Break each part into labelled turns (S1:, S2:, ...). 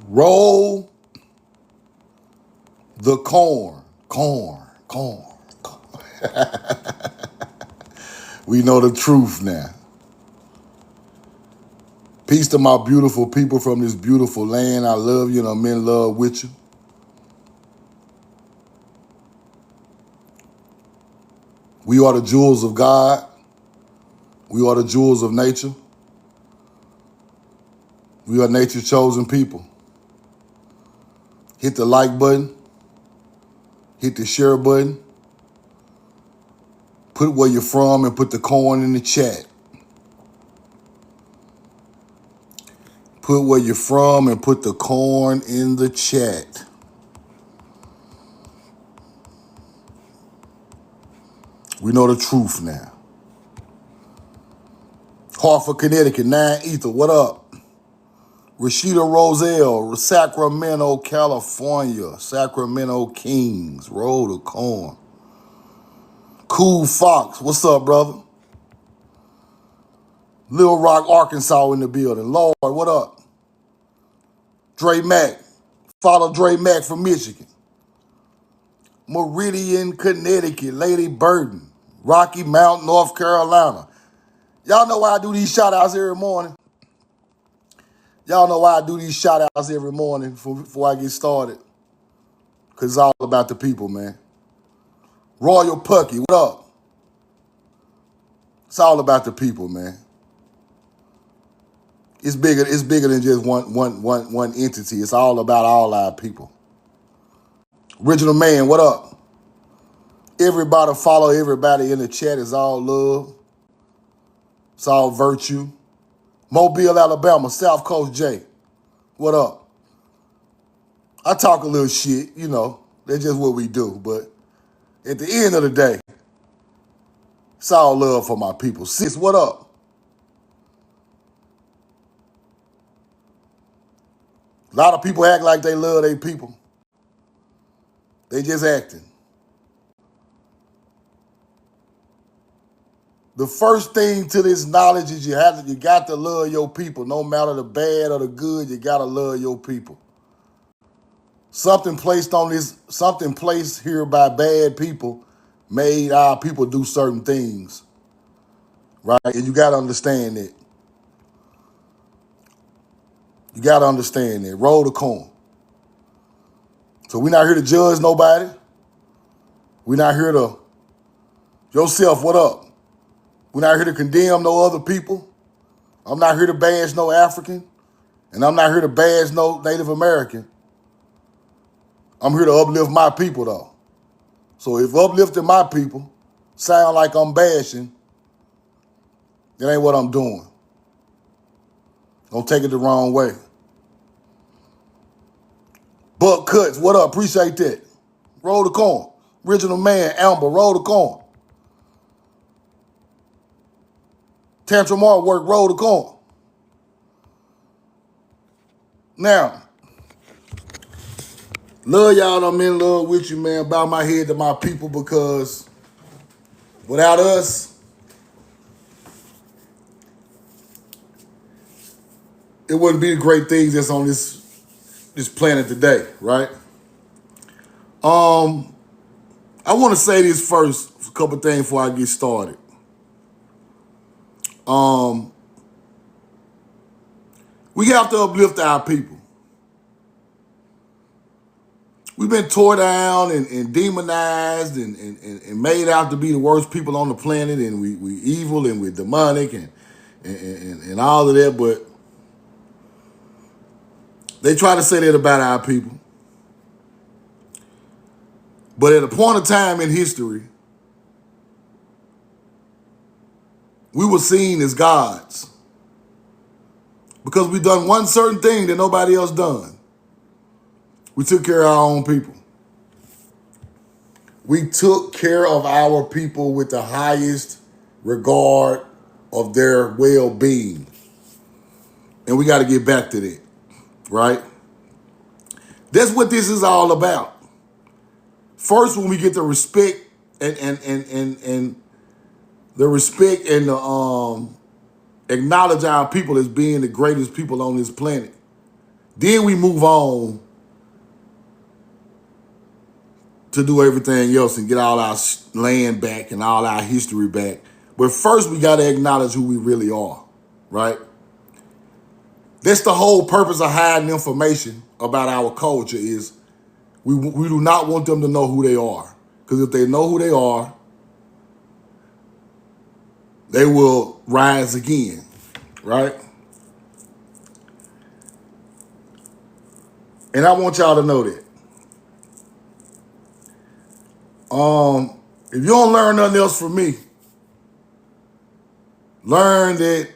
S1: Roll the corn. Corn, corn, corn. We know the truth now. Peace to my beautiful people from this beautiful land. I love you and I'm in love with you. We are the jewels of God. We are the jewels of nature. We are nature's chosen people. Hit the like button. Hit the share button. Put where you're from and put the corn in the chat. Put where you're from and put the corn in the chat. We know the truth now. Hartford, Connecticut, 9 Ether, what up? Rashida Roselle, Sacramento, California. Sacramento Kings, roll the corn. Cool Fox, what's up, brother? Little Rock, Arkansas in the building. Lord, what up? Dre Mack, follow Dre Mack from Michigan. Meridian, Connecticut, Lady Burden. Rocky Mount, North Carolina. Y'all know why I do these shout outs every morning? Y'all know why I do these shout outs every morning before I get started? Because it's all about the people, man. Royal Pucky, what up? It's all about the people, man. It's bigger than just one entity. It's all about all our people. Original Man, what up? Everybody follow everybody in the chat. It's all love. It's all virtue. Mobile, Alabama, South Coast J, what up? I talk a little shit, you know. That's just what we do. But at the end of the day, it's all love for my people. Sis, what up? A lot of people act like they love their people. They just acting. The first thing to this knowledge is you got to love your people. No matter the bad or the good, you got to love your people. Something placed here by bad people made our people do certain things. Right? And you got to understand that. You got to understand that. Roll the corn. So we're not here to judge nobody. We're not here to, yourself, what up? We're not here to condemn no other people. I'm not here to bash no African. And I'm not here to bash no Native American. I'm here to uplift my people, though. So if uplifting my people sound like I'm bashing, it ain't what I'm doing. Don't take it the wrong way. Buck Cuts, what up? Appreciate that. Roll the corn. Original Man, Amber, roll the corn. Tantrum Artwork, roll the corn. Now, love y'all, I'm in love with you, man. Bow my head to my people because without us, it wouldn't be the great things that's on this planet today, right? I want to say this first, a couple things before I get started. We have to uplift our people. We've been tore down and demonized and made out to be the worst people on the planet, and we evil and we're demonic and all of that, but they try to say that about our people. But at a point of time in history, we were seen as gods because we done one certain thing that nobody else done. We took care of our own people. We took care of our people with the highest regard of their well-being. And we got to get back to that, right? That's what this is all about. First, when we get the respect and the respect and the acknowledge our people as being the greatest people on this planet, Then we move on to do everything else and get all our land back and all our history back. But first, we got to acknowledge who we really are, right? That's the whole purpose of hiding information about our culture is we do not want them to know who they are. Because if they know who they are, they will rise again, right? And I want y'all to know that. If you don't learn nothing else from me, learn that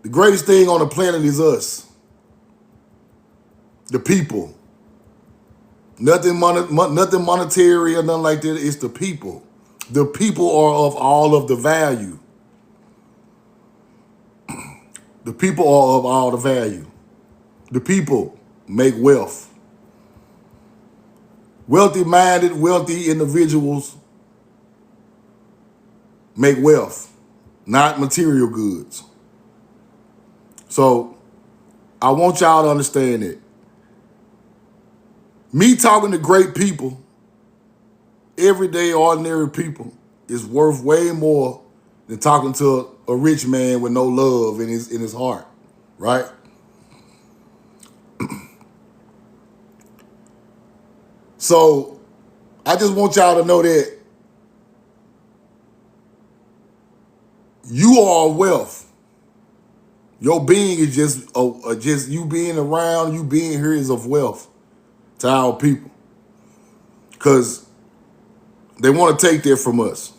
S1: the greatest thing on the planet is us, the people. Nothing monetary or nothing like that. It's the people. The people are of all of the value. The people are of all the value. The people make wealth. Wealthy-minded, wealthy individuals make wealth, not material goods. So I want y'all to understand that. Me talking to great people, everyday ordinary people, is worth way more than talking to a rich man with no love in his heart, right? So I just want y'all to know that you are wealth. Your being is just you being around, you being here is of wealth to our people. Because they want to take that from us.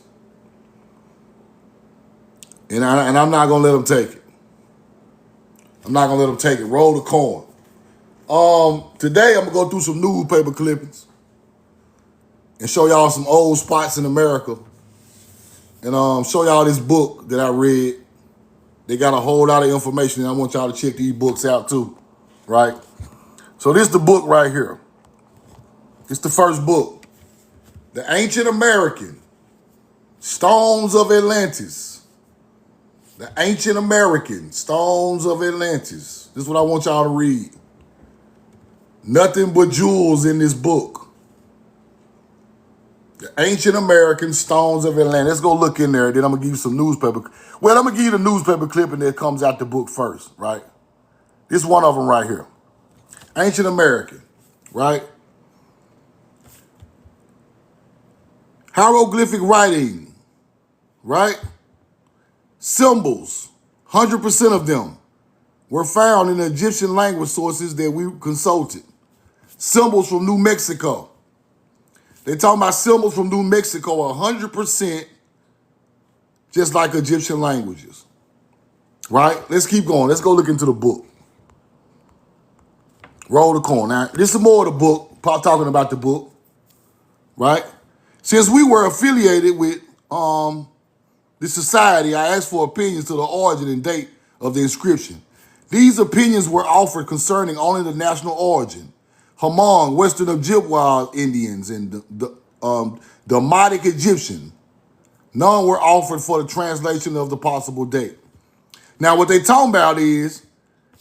S1: And I'm not going to let them take it. I'm not going to let them take it. Roll the coin. Today I'm going to go through some newspaper clippings and show y'all some old spots in America. And show y'all this book that I read. They got a whole lot of information, and I want y'all to check these books out too, right? So this is the book right here. It's the first book. The Ancient American, Stones of Atlantis. The Ancient American, Stones of Atlantis. This is what I want y'all to read. Nothing but jewels in this book. The Ancient American, Stones of Atlantis. Let's go look in there, then I'm going to give you some newspaper. Well, I'm going to give you the newspaper clipping that comes out the book first, right? This is one of them right here. Ancient American, right? Hieroglyphic writing, right? Symbols, 100% of them were found in the Egyptian language sources that we consulted. Symbols from New Mexico. They're talking about symbols from New Mexico, 100% just like Egyptian languages, right? Let's keep going. Let's go look into the book. Roll the coin. Now, this is more of the book, talking about the book, right? Since we were affiliated with the society, I asked for opinions to the origin and date of the inscription. These opinions were offered concerning only the national origin. Hmong, Western Ojibwa Indians, and the Demotic Egyptian. None were offered for the translation of the possible date. Now, what they talking about is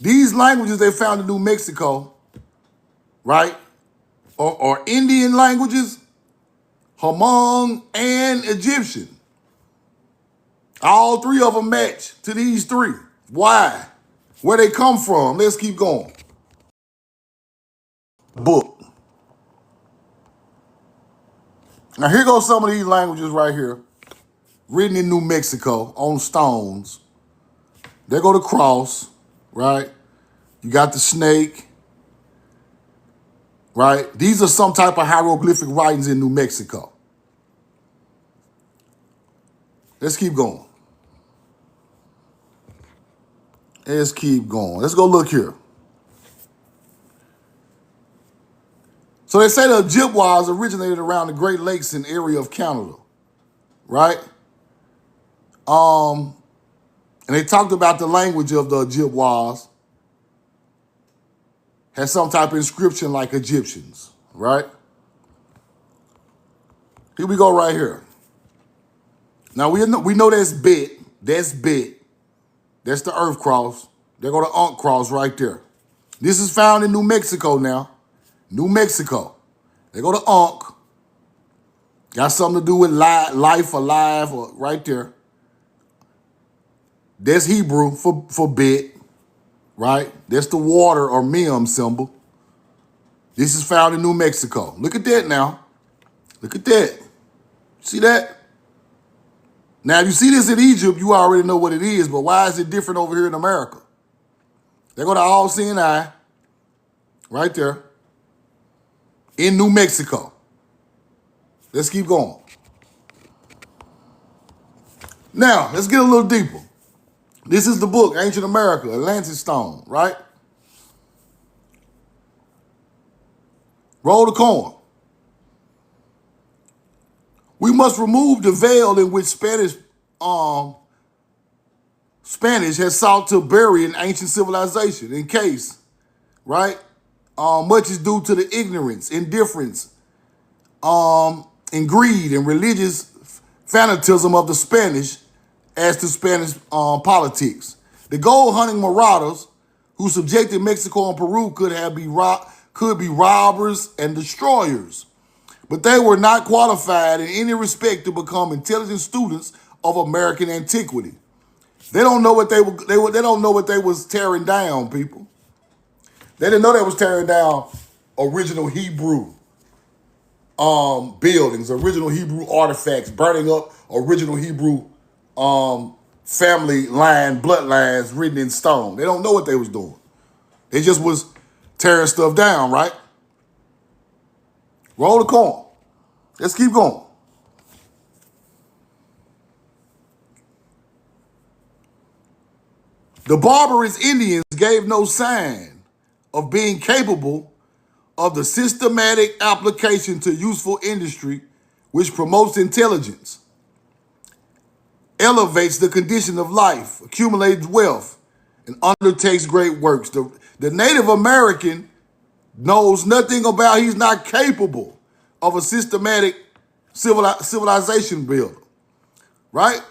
S1: these languages they found in New Mexico, right, are Indian languages, Hmong, and Egyptian. All three of them match to these three. Why? Where they come from? Let's keep going. Book. Now here goes some of these languages right here, written in New Mexico on stones. There go the cross, right? You got the snake, right? These are some type of hieroglyphic writings in New Mexico. Let's keep going. Let's keep going. Let's go look here. So they say the Ojibwas originated around the Great Lakes and area of Canada, right? And they talked about the language of the Ojibwas had some type of inscription like Egyptians, right? Here we go right here. Now we know that's Bet. That's Bet. That's the Earth cross. There go the Ankh cross right there. This is found in New Mexico now. New Mexico. They go to Ankh. Got something to do with life, alive, or right there. That's Hebrew for bit, right? That's the water or Mem symbol. This is found in New Mexico. Look at that now. Look at that. See that? Now, if you see this in Egypt, you already know what it is, but why is it different over here in America? They go to All-Seeing Eye, right there, in New Mexico. Let's keep going. Now, let's get a little deeper. This is the book, Ancient America, Atlantis Stone, right? Roll the coin. We must remove the veil in which Spanish has sought to bury an ancient civilization in case, right? Much is due to the ignorance, indifference, and greed and religious fanatism of the Spanish as to Spanish politics. The gold hunting marauders who subjected Mexico and Peru could be robbers and destroyers, but they were not qualified in any respect to become intelligent students of American antiquity. They don't know what they don't know what they was tearing down, people. They didn't know they was tearing down original Hebrew buildings, original Hebrew artifacts, burning up original Hebrew family line, bloodlines written in stone. They don't know what they was doing. They just was tearing stuff down, right? Roll the coin. Let's keep going. The barbarous Indians gave no sign of being capable of the systematic application to useful industry which promotes intelligence, elevates the condition of life, accumulates wealth, and undertakes great works. The Native American knows nothing about, he's not capable of a systematic civilization builder, right?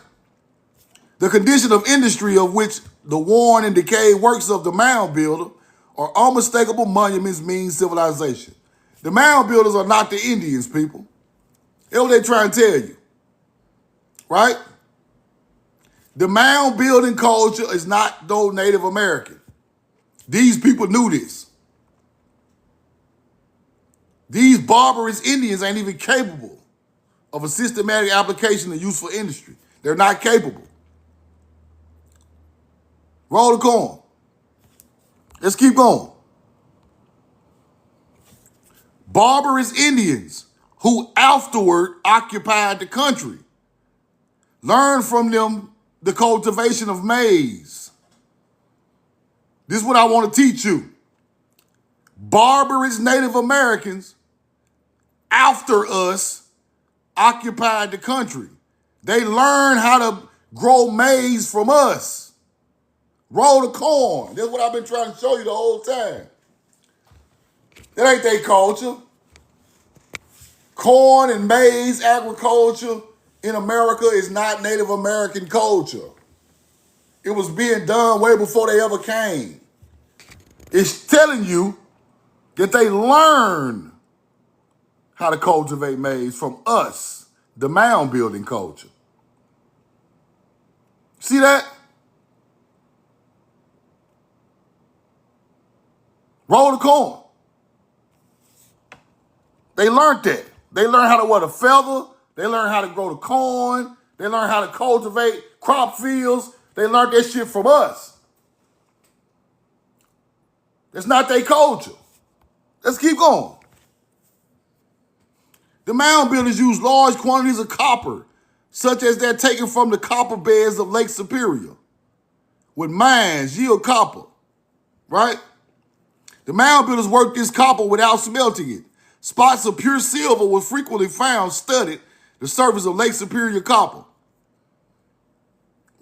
S1: The condition of industry of which the worn and decayed works of the mound builder are unmistakable monuments mean civilization. The mound builders are not the Indians, people. That's what they trying to tell you, right? The mound building culture is not no Native American. These people knew this. These barbarous Indians ain't even capable of a systematic application of useful industry. They're not capable. Roll the coin. Let's keep going. Barbarous Indians who afterward occupied the country learned from them the cultivation of maize. This is what I want to teach you. Barbarous Native Americans after us occupied the country. They learned how to grow maize from us. Roll the corn. That's what I've been trying to show you the whole time. That ain't their culture. Corn and maize agriculture in America is not Native American culture. It was being done way before they ever came. It's telling you that they learned how to cultivate maize from us, the mound building culture. See that? Roll the corn. They learned that. They learned how to wear the feather. They learned how to grow the corn. They learned how to cultivate crop fields. They learned that shit from us. It's not their culture. Let's keep going. The mound builders use large quantities of copper, such as they're taken from the copper beds of Lake Superior, with mines yield copper, right? The mound builders worked this copper without smelting it. Spots of pure silver were frequently found studded the surface of Lake Superior copper,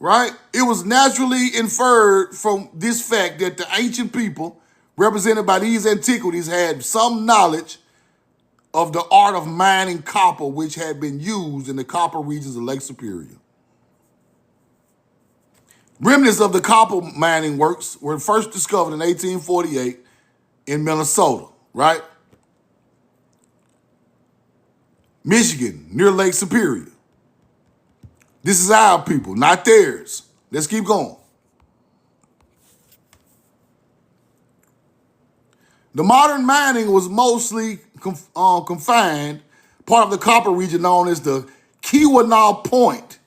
S1: right? It was naturally inferred from this fact that the ancient people represented by these antiquities had some knowledge of the art of mining copper, which had been used in the copper regions of Lake Superior. Remnants of the copper mining works were first discovered in 1848 in Minnesota, right? Michigan, near Lake Superior. This is our people, not theirs. Let's keep going. The modern mining was mostly confined, part of the copper region known as the Keweenaw Point.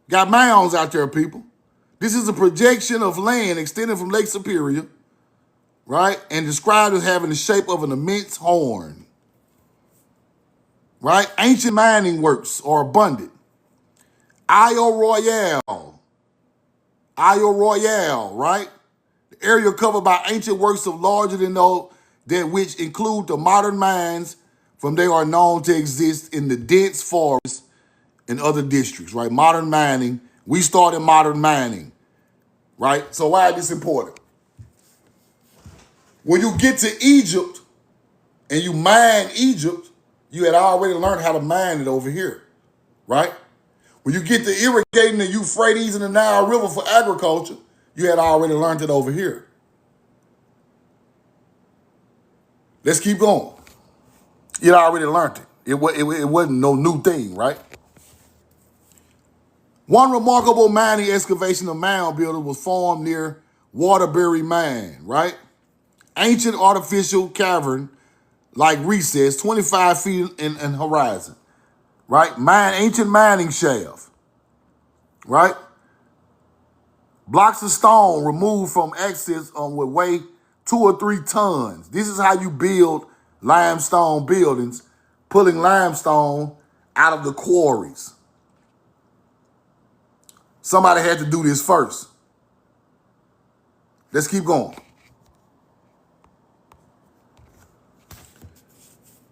S1: Got mounds out there, people. This is a projection of land extending from Lake Superior, right? And described as having the shape of an immense horn, right? Ancient mining works are abundant. Isle Royale, right? The area covered by ancient works of larger than those that which include the modern mines from they are known to exist in the dense forests in other districts, right? Modern mining, we started modern mining, right? So why is this important? When you get to Egypt and you mine Egypt, you had already learned how to mine it over here, right? When you get to irrigating the Euphrates and the Nile River for agriculture, you had already learned it over here. Let's keep going. You had already learned it. It wasn't no new thing, right? One remarkable mining excavation of mound builders was formed near Waterbury Mine, right? Ancient artificial cavern like recess, 25 feet in horizon, right? Ancient mining shaft, right? Blocks of stone removed from access would weigh 2 or 3 tons. This is how you build limestone buildings, pulling limestone out of the quarries. Somebody had to do this first. Let's keep going.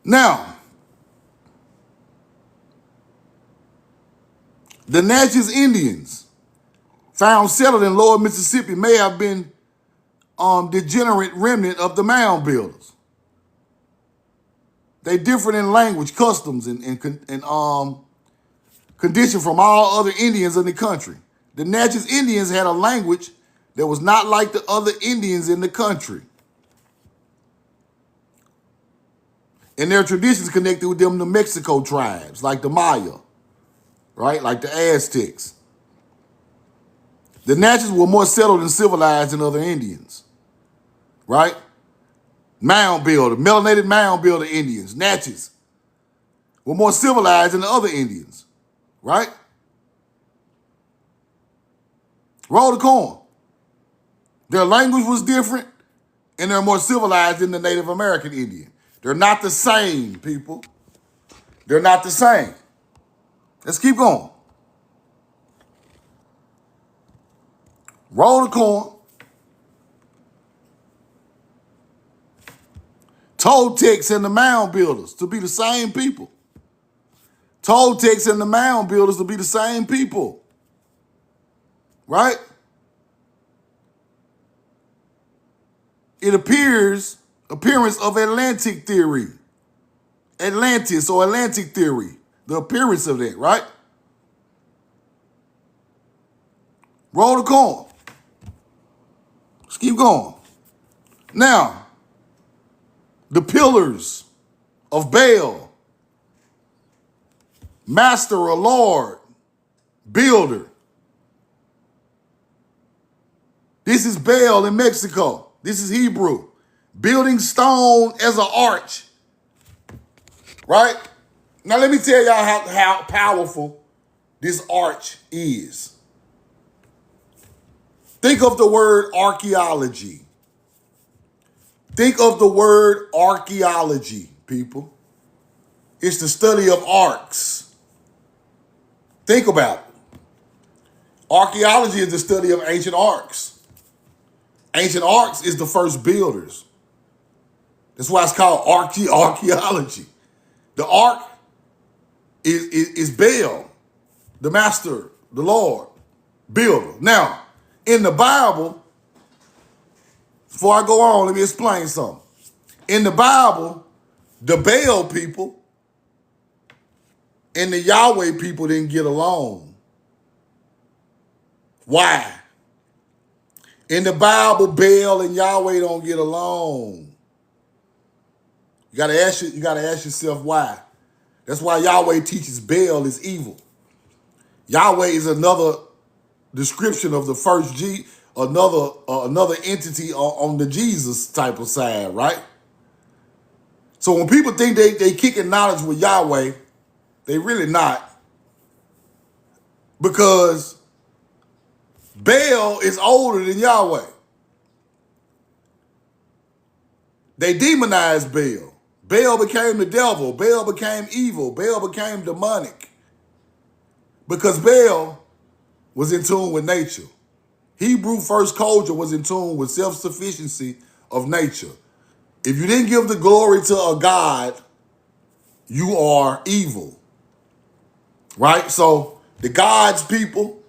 S1: Now, the Natchez Indians found settled in lower Mississippi may have been degenerate remnant of the mound builders. They different in language, customs, and condition from all other Indians in the country. The Natchez Indians had a language that was not like the other Indians in the country. And their traditions connected with them New Mexico tribes, like the Maya, right? Like the Aztecs. The Natchez were more settled and civilized than other Indians, right? Mound builder, melanated mound builder Indians, Natchez, were more civilized than the other Indians, right? Roll the corn. Their language was different, and they're more civilized than the Native American Indian. They're not the same, people. They're not the same. Let's keep going. Roll the corn. Toltecs and the mound builders to be the same people. Toltecs and the mound builders to be the same people. Right? It appearance of Atlantic theory. Atlantis or Atlantic theory. The appearance of that, right? Roll the corn. Let's keep going. Now, the pillars of Baal, master or Lord, builder. This is Baal in Mexico. This is Hebrew. Building stone as an arch. Right? Now let me tell y'all how powerful this arch is. Think of the word archaeology. Think of the word archaeology, people. It's the study of arcs. Think about it. Archaeology is the study of ancient arcs. Ancient arcs is the first builders. That's why it's called archaeology. The ark is Baal, the master, the Lord, builder. Now, in the Bible, before I go on, let me explain something. In the Bible, the Baal people and the Yahweh people didn't get along. Why? In the Bible, Baal and Yahweh don't get along. You gotta ask yourself why. That's why Yahweh teaches Baal is evil. Yahweh is another description of the first another entity on the Jesus type of side, right? So when people think they kicking knowledge with Yahweh, they really not, because Baal is older than Yahweh. They demonized Baal. Baal became the devil. Baal became evil. Baal became demonic, because Baal was in tune with nature. Hebrew first culture was in tune with self-sufficiency of nature. If you didn't give the glory to a god, you are evil, right? So the God's people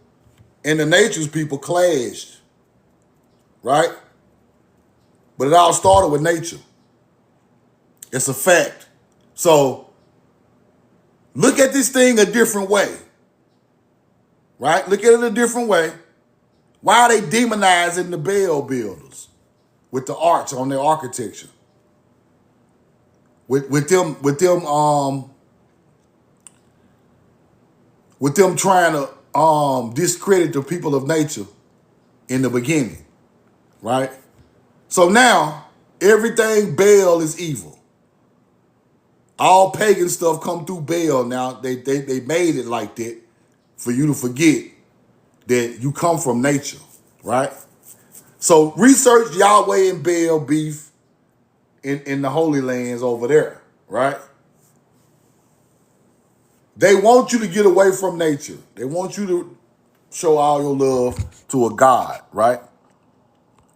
S1: and the nature's people clashed, right? But it all started with nature. It's a fact. So look at this thing a different way, right? Look at it a different way. Why are they demonizing the Baal builders with the arch on their architecture? With them trying to discredit the people of nature in the beginning, right? So now everything Baal is evil. All pagan stuff come through Baal now. They made it like that for you to forget that you come from nature, right? So research Yahweh and Baal beef in the Holy Lands over there, right? They want you to get away from nature. They want you to show all your love to a god, right?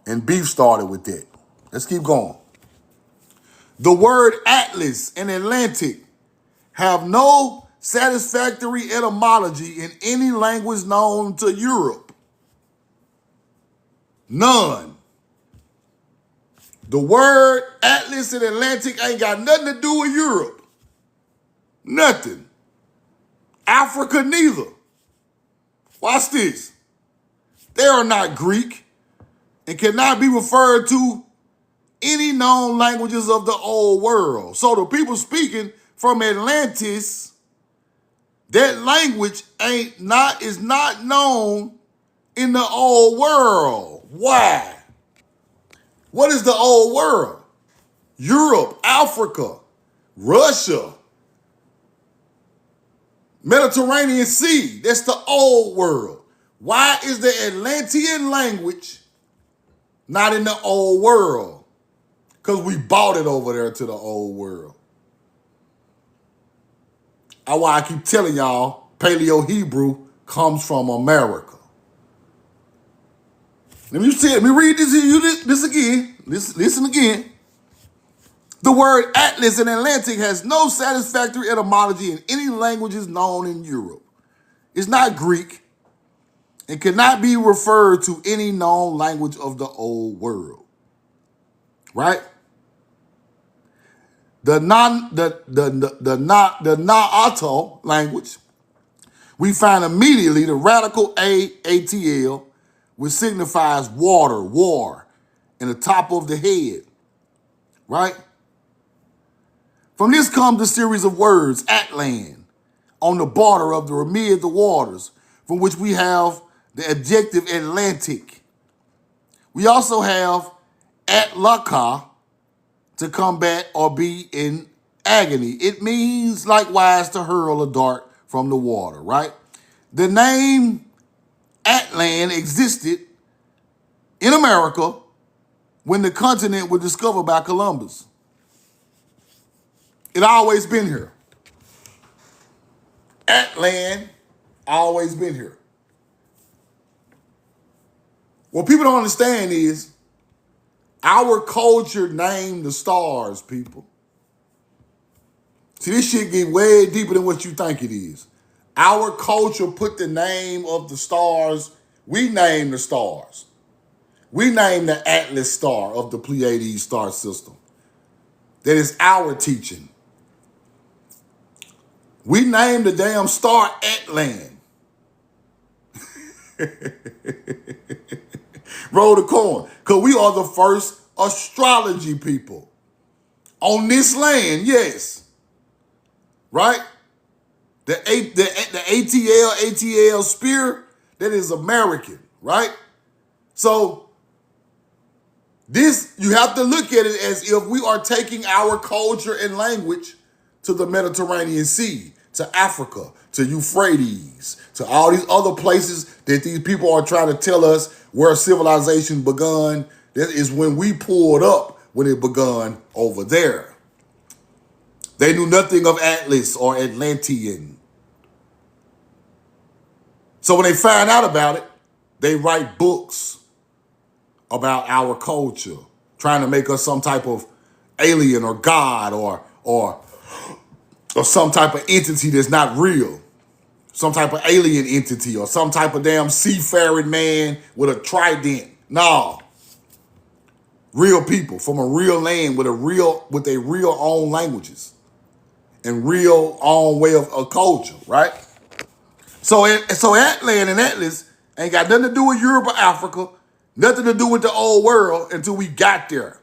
S1: And beef started with that. Let's keep going. The word Atlas and Atlantic have no satisfactory etymology in any language known to Europe. None. The word Atlas and Atlantic ain't got nothing to do with Europe. Nothing. Africa neither. Watch this. They are not Greek and cannot be referred to any known languages of the old world. So the people speaking from Atlantis, that language is not known in the old world. Why? What is the old world? Europe, Africa, Russia, Mediterranean Sea. That's the old world. Why is the Atlantean language not in the old world? Because we bought it over there to the old world. That's why I keep telling y'all, Paleo-Hebrew comes from America. Let me read this again. Listen again. The word Atlas and Atlantic has no satisfactory etymology in any languages known in Europe. It's not Greek and cannot be referred to any known language of the old world. Right? The Nahuatl language, we find immediately the radical ATL, which signifies water, war, in the top of the head. Right? From this comes the series of words, Atlan, on the border of the amid the waters, from which we have the adjective Atlantic. We also have Atlaka, to combat or be in agony. It means likewise to hurl a dart from the water, right? The name Atlan existed in America when the continent was discovered by Columbus. It always been here. Atlan, always been here. What people don't understand is our culture named the stars, people. See, this shit get way deeper than what you think it is. Our culture put the name of the stars. We name the stars. We name the Atlas star of the Pleiades star system. That is our teaching. We named the damn star Atlan. Roll the coin. Because we are the first astrology people on this land, yes. Right? The ATL spear, that is American, right? So this, you have to look at it as if we are taking our culture and language to the Mediterranean Sea, to Africa, to Euphrates, to all these other places that these people are trying to tell us where civilization begun. That is when we pulled up when it begun over there. They knew nothing of Atlas or Atlantean. So when they find out about it, they write books about our culture, trying to make us some type of alien or god or some type of entity that's not real. Some type of alien entity or some type of damn seafaring man with a trident. No. Real people from a real land with their real own languages and real own way of culture, right? So Atlan and Atlas ain't got nothing to do with Europe or Africa, nothing to do with the old world until we got there.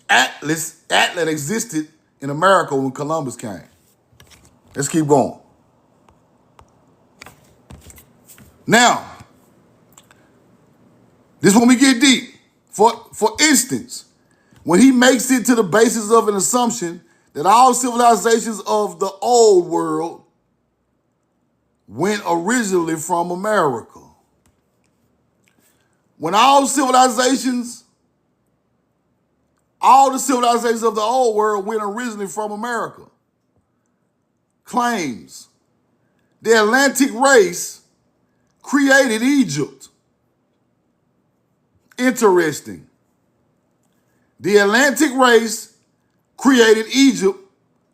S1: Atlan existed in America when Columbus came. Let's keep going. Now, this is when we get deep. For instance, when he makes it to the basis of an assumption that all civilizations of the old world went originally from America. When all the civilizations of the old world went originally from America, claims the Atlantic race created Egypt. Interesting. The Atlantic race created Egypt,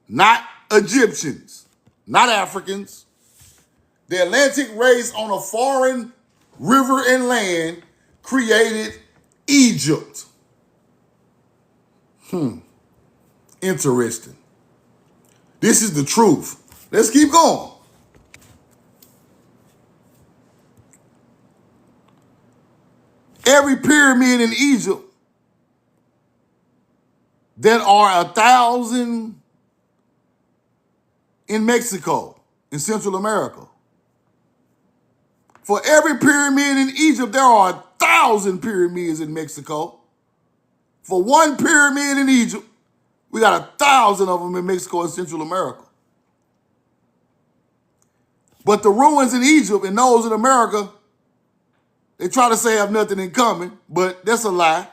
S1: not Egyptians, not Africans. The Atlantic race on a foreign river and land created Egypt. Interesting. This is the truth. Let's keep going. Every pyramid in Egypt, there are 1,000 in Mexico, in Central America. For every pyramid in Egypt, there are 1,000 pyramids in Mexico. For one pyramid in Egypt, we got 1,000 of them in Mexico and Central America. But the ruins in Egypt and those in America, they try to say have nothing in common, but that's a lie.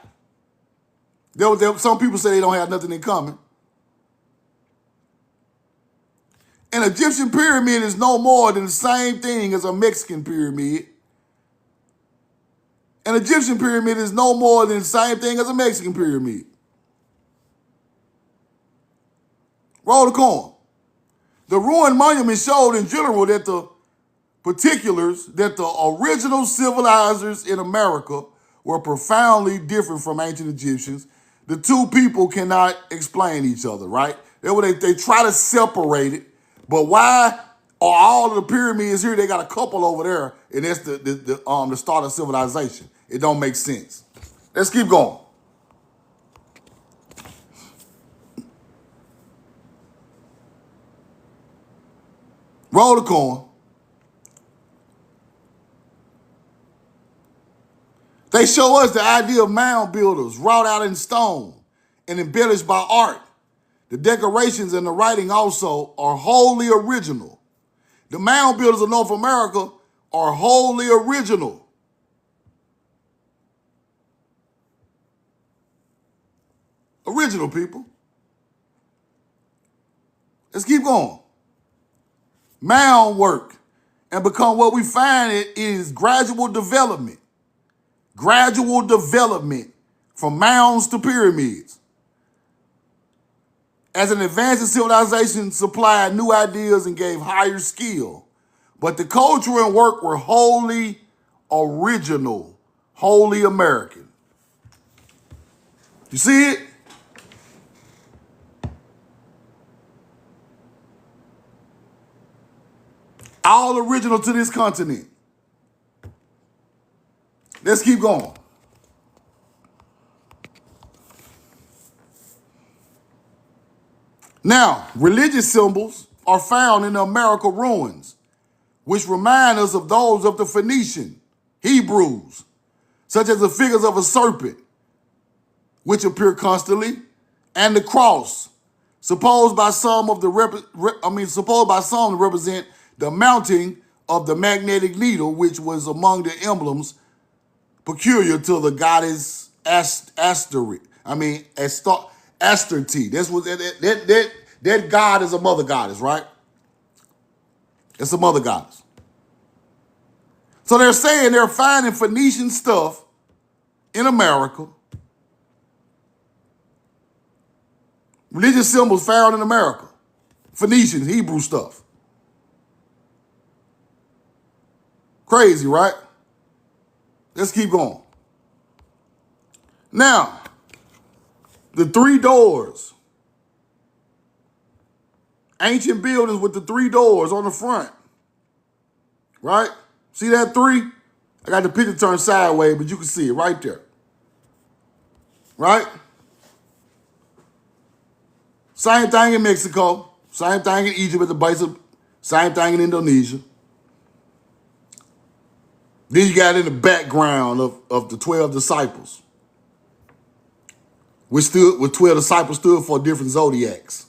S1: Some people say they don't have nothing in common. An Egyptian pyramid is no more than the same thing as a Mexican pyramid. An Egyptian pyramid is no more than the same thing as a Mexican pyramid. Roll the coin. The ruined monument showed in general that the original civilizers in America were profoundly different from ancient Egyptians. The two people cannot explain each other, right? They try to separate it, but why are all of the pyramids here? They got a couple over there, and that's the start of civilization. It don't make sense. Let's keep going. Roll the coin. They show us the idea of mound builders wrought out in stone and embellished by art. The decorations and the writing also are wholly original. The mound builders of North America are wholly original. Original, people. Let's keep going. Mound work and become what we find it is gradual development. Gradual development from mounds to pyramids. As an advancing civilization supplied new ideas and gave higher skill, but the culture and work were wholly original, wholly American. You see it? All original to this continent. Let's keep going. Now, religious symbols are found in the American ruins, which remind us of those of the Phoenician, Hebrews, such as the figures of a serpent, which appear constantly, and the cross, supposed by some to represent the mounting of the magnetic needle, which was among the emblems peculiar to the goddess Astarte. That's what that god is, a mother goddess, right? It's a mother goddess. So they're saying they're finding Phoenician stuff in America. Religious symbols found in America. Phoenician, Hebrew stuff. Crazy, right? Let's keep going. Now, the three doors. Ancient buildings with the three doors on the front. Right? See that three? I got the picture turned sideways, but you can see it right there. Right? Same thing in Mexico. Same thing in Egypt at the base of, same thing in Indonesia. Then you got in the background of the 12 disciples, which 12 disciples stood for different zodiacs.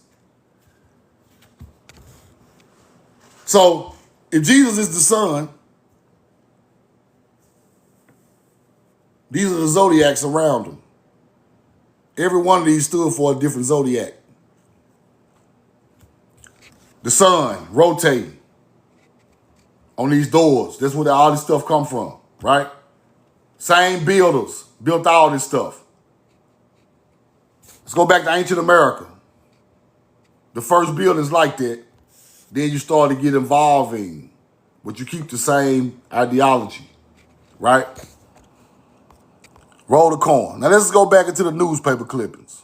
S1: So if Jesus is the sun, these are the zodiacs around him. Every one of these stood for a different zodiac. The sun rotating on these doors. That's where all this stuff come from, right? Same builders built all this stuff. Let's go back to ancient America. The first buildings like that. Then you start to get involving, but you keep the same ideology, right? Roll the coin. Now let's go back into the newspaper clippings.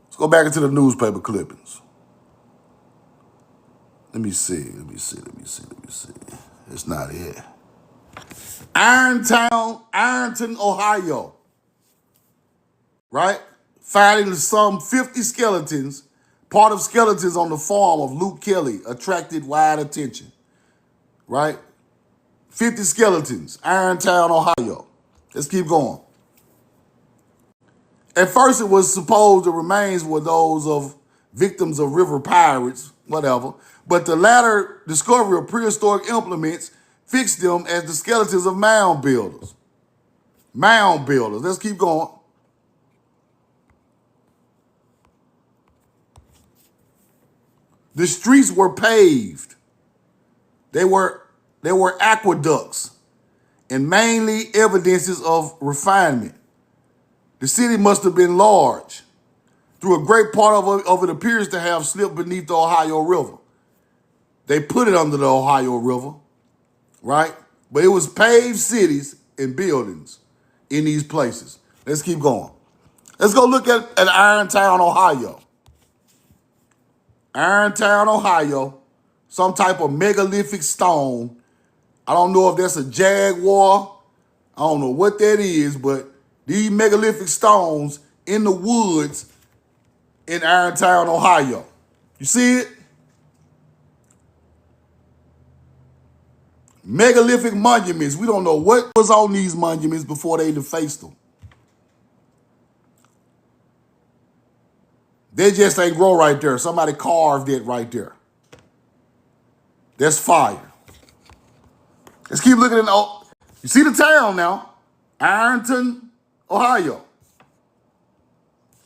S1: Let's go back into the newspaper clippings. Let me see. It's not it. Ironton, Ohio. Right? Finding some 50 skeletons. Part of skeletons on the farm of Luke Kelly attracted wide attention. Right? 50 skeletons. Ironton, Ohio. Let's keep going. At first, it was supposed the remains were those of victims of river pirates, whatever. But the latter discovery of prehistoric implements fixed them as the skeletons of mound builders. Mound builders. Let's keep going. The streets were paved. They were aqueducts and mainly evidences of refinement. The city must have been large. Through a great part of it appears to have slipped beneath the Ohio River. They put it under the Ohio River, right? But it was paved cities and buildings in these places. Let's keep going. Let's go look at Ironton, Ohio. Ironton, Ohio, some type of megalithic stone. I don't know if that's a jaguar. I don't know what that is, but these megalithic stones in the woods in Ironton, Ohio. You see it? Megalithic monuments. We don't know what was on these monuments before they defaced them. They just ain't grow right there. Somebody carved it right there. That's fire. Let's keep looking at you see the town now. Ironton, Ohio.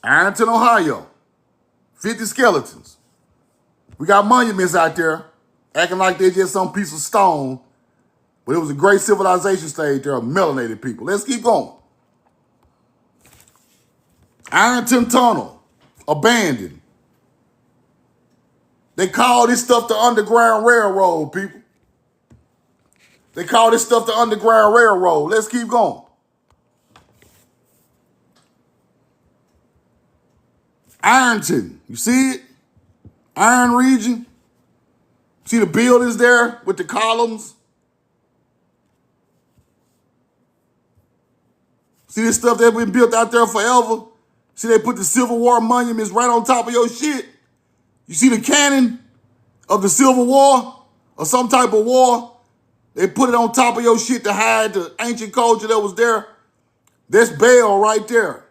S1: Ironton, Ohio. 50 skeletons. We got monuments out there acting like they're just some piece of stone. But it was a great civilization stage there of melanated people. Let's keep going. Ironton Tunnel. Abandoned. They call this stuff the Underground Railroad, people. They call this stuff the Underground Railroad. Let's keep going. Ironton. You see it? Iron region. See the buildings there with the columns? See this stuff that's been built out there forever? See they put the Civil War monuments right on top of your shit? You see the cannon of the Civil War or some type of war? They put it on top of your shit to hide the ancient culture that was there. That's Baal right there.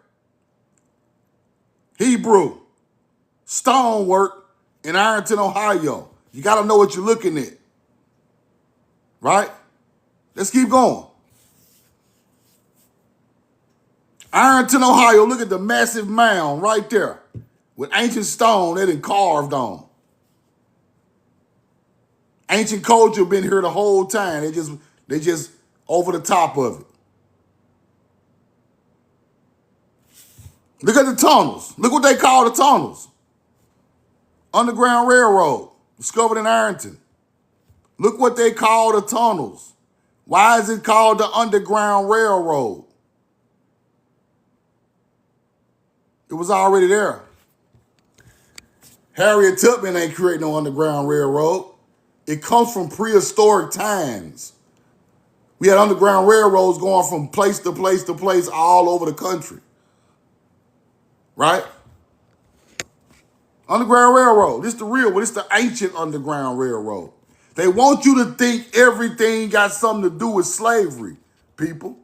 S1: Hebrew, stonework in Ironton, Ohio. You got to know what you're looking at. Right? Let's keep going. Ironton, Ohio, look at the massive mound right there with ancient stone that it carved on. Ancient culture been here the whole time. They just over the top of it. Look at the tunnels. Look what they call the tunnels. Underground Railroad, discovered in Ironton. Look what they call the tunnels. Why is it called the Underground Railroad? It was already there. Harriet Tubman ain't creating no Underground Railroad. It comes from prehistoric times. We had Underground Railroads going from place to place to place all over the country. Right? Underground Railroad. This the real one. It's the ancient Underground Railroad. They want you to think everything got something to do with slavery, people.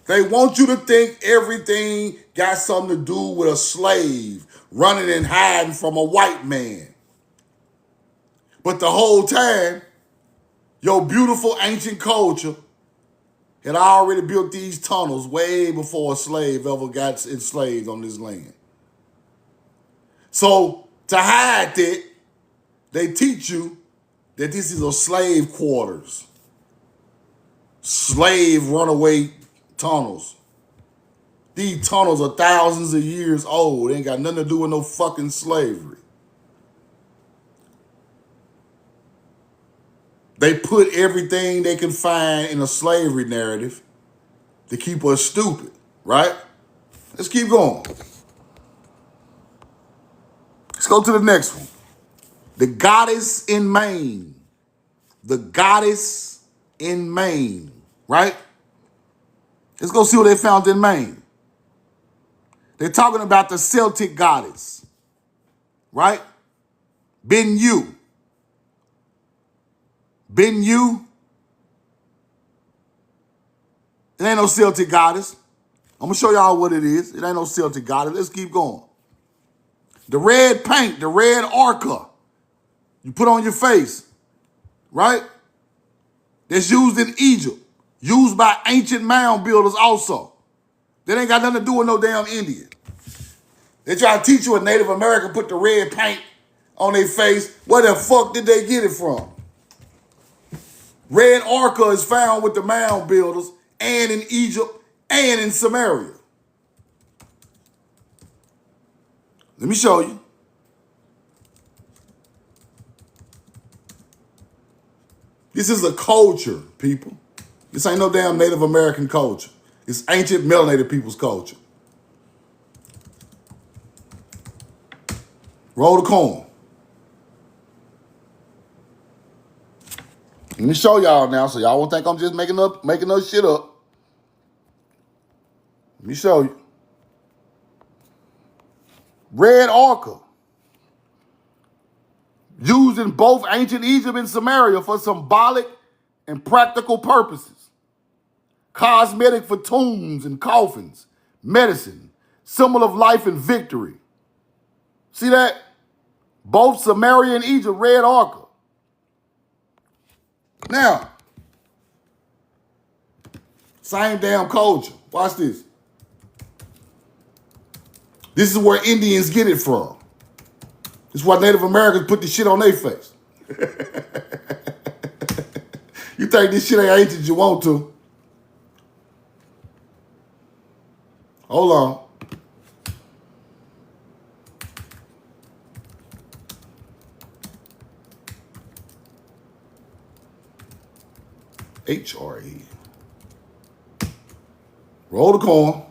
S1: They want you to think everything got something to do with a slave running and hiding from a white man. But the whole time, your beautiful ancient culture had already built these tunnels way before a slave ever got enslaved on this land. So to hide that, they teach you that this is a slave quarters, slave runaway tunnels. These tunnels are thousands of years old. They ain't got nothing to do with no fucking slavery. They put everything they can find in a slavery narrative to keep us stupid, right? Let's keep going. Let's go to the next one. The goddess in Maine. The goddess in Maine, right? Let's go see what they found in Maine. They're talking about the Celtic goddess, right? Bennu. Bennu. It ain't no Celtic goddess. I'm going to show y'all what it is. It ain't no Celtic goddess. Let's keep going. The red paint, the red ochre you put on your face, right? That's used in Egypt. Used by ancient mound builders also. That ain't got nothing to do with no damn Indian. They try to teach you a Native American put the red paint on their face. Where the fuck did they get it from? Red ochre is found with the mound builders and in Egypt and in Samaria. Let me show you. This is a culture, people. This ain't no damn Native American culture. It's ancient melanated people's culture. Roll the coin. Let me show y'all now so y'all won't think I'm just making up shit up. Let me show you. Red ochre. Used in both ancient Egypt and Samaria for symbolic and practical purposes. Cosmetic for tombs and coffins. Medicine. Symbol of life and victory. See that? Both Samaria and Egypt, red ochre. Now, same damn culture. Watch this. This is where Indians get it from. This is why Native Americans put this shit on their face. You think this shit ain't ancient, you want to. Hold on. HRE. Roll the coin.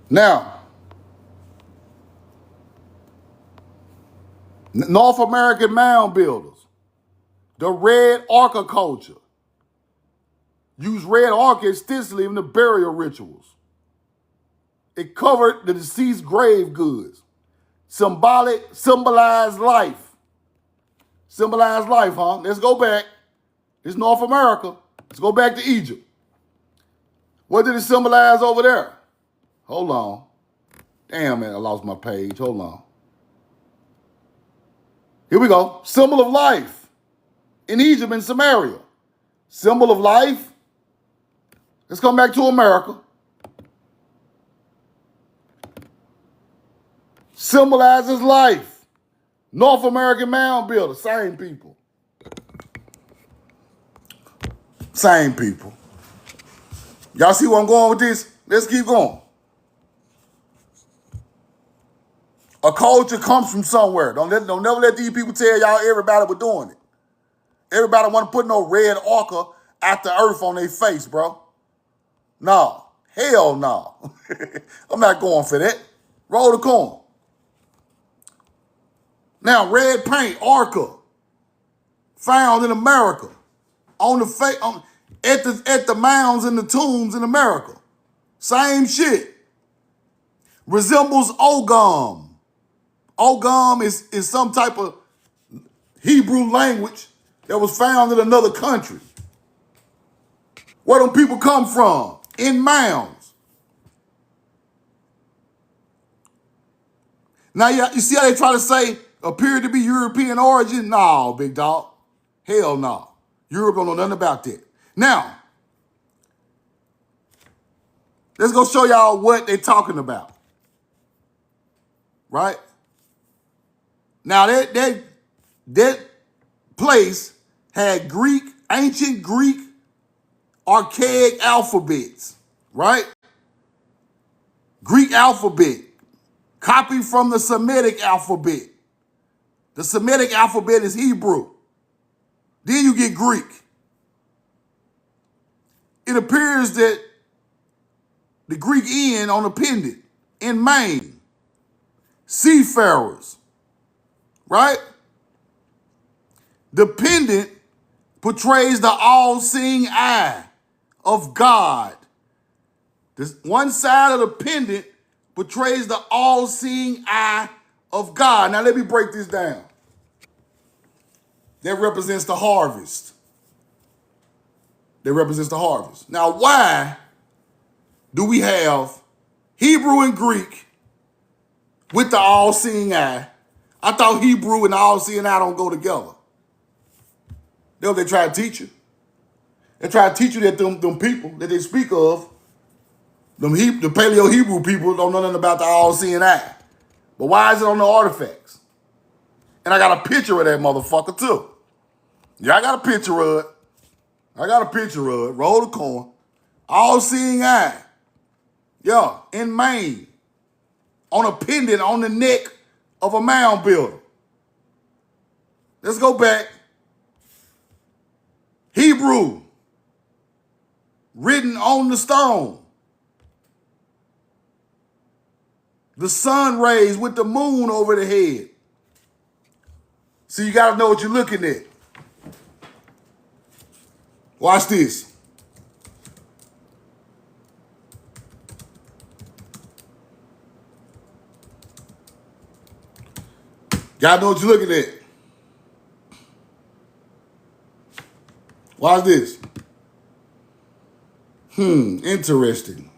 S1: Now, North American mound builders, the red ochre culture, used red ochre extensively in the burial rituals. It covered the deceased grave goods. Symbolized life. Symbolized life, huh? Let's go back. It's North America. Let's go back to Egypt. What did it symbolize over there? Hold on. Damn, man, I lost my page. Hold on. Here we go. Symbol of life in Egypt and Samaria. Symbol of life. Let's come back to America. Symbolizes life. North American mound builder. Same people. Same people. Y'all see where I'm going with this? Let's keep going. A culture comes from somewhere. Don't never let these people tell y'all everybody was doing it. Everybody want to put no red ochre at the earth on their face, bro. No. Hell no. I'm not going for that. Roll the coin. Now, red paint, ochre, found in America, on the at the mounds and the tombs in America. Same shit. Resembles ogam. Ogam is some type of Hebrew language that was found in another country. Where them people come from? In mounds. Now, you see how they try to say appeared to be European origin? No, big dog. Hell no. Europe don't know nothing about that. Now, let's go show y'all what they're talking about. Right? Now, that place had ancient Greek, archaic alphabets, right? Greek alphabet, copied from the Semitic alphabet. The Semitic alphabet is Hebrew. Then you get Greek. It appears that the Greek N on the pendant in Maine, seafarers, right? The pendant portrays the all-seeing eye of God. This one side of the pendant portrays the all-seeing eye of God. Now let me break this down. That represents the harvest. That represents the harvest. Now, why do we have Hebrew and Greek with the all-seeing eye? I thought Hebrew and the all-seeing eye don't go together. That's what they try to teach you. They try to teach you that them people that they speak of, the Paleo-Hebrew people don't know nothing about the all-seeing eye. But why is it on the artifacts? And I got a picture of that motherfucker too. Yeah, I got a picture of it. Roll the coin. All-seeing eye. Yeah, in Maine. On a pendant on the neck of a mound builder. Let's go back. Hebrew. Written on the stone. The sun rays with the moon over the head. So you got to know what you're looking at. Watch this. Got to know what you're looking at. Watch this. Interesting.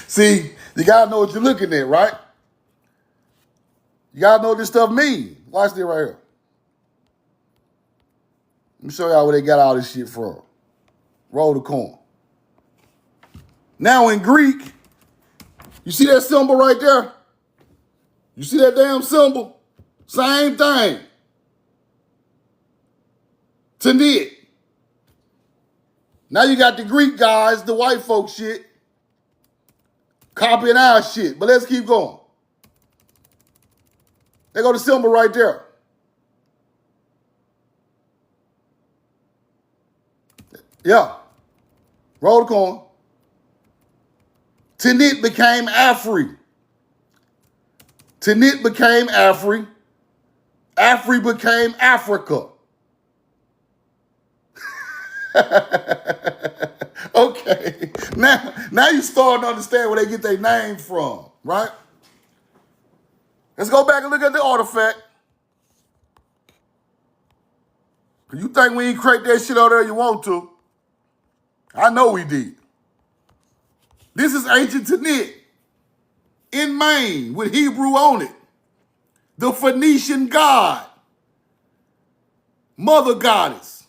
S1: See, you got to know what you're looking at, right? You got to know what this stuff means. Watch this right here. Let me show y'all where they got all this shit from. Roll the coin. Now in Greek, you see that symbol right there? You see that damn symbol? Same thing. Tanit. Now you got the Greek guys, the white folk shit, copying our shit. But let's keep going. They go the symbol right there. Yeah. Roll the coin. Tanit became Afri. Tanit became Afri. Afri became Africa. Okay. Now you starting to understand where they get their name from, right? Let's go back and look at the artifact. Cause you think we ain't create that shit out there you want to. I know we did. This is ancient Tanit in Maine with Hebrew on it. The Phoenician god, mother goddess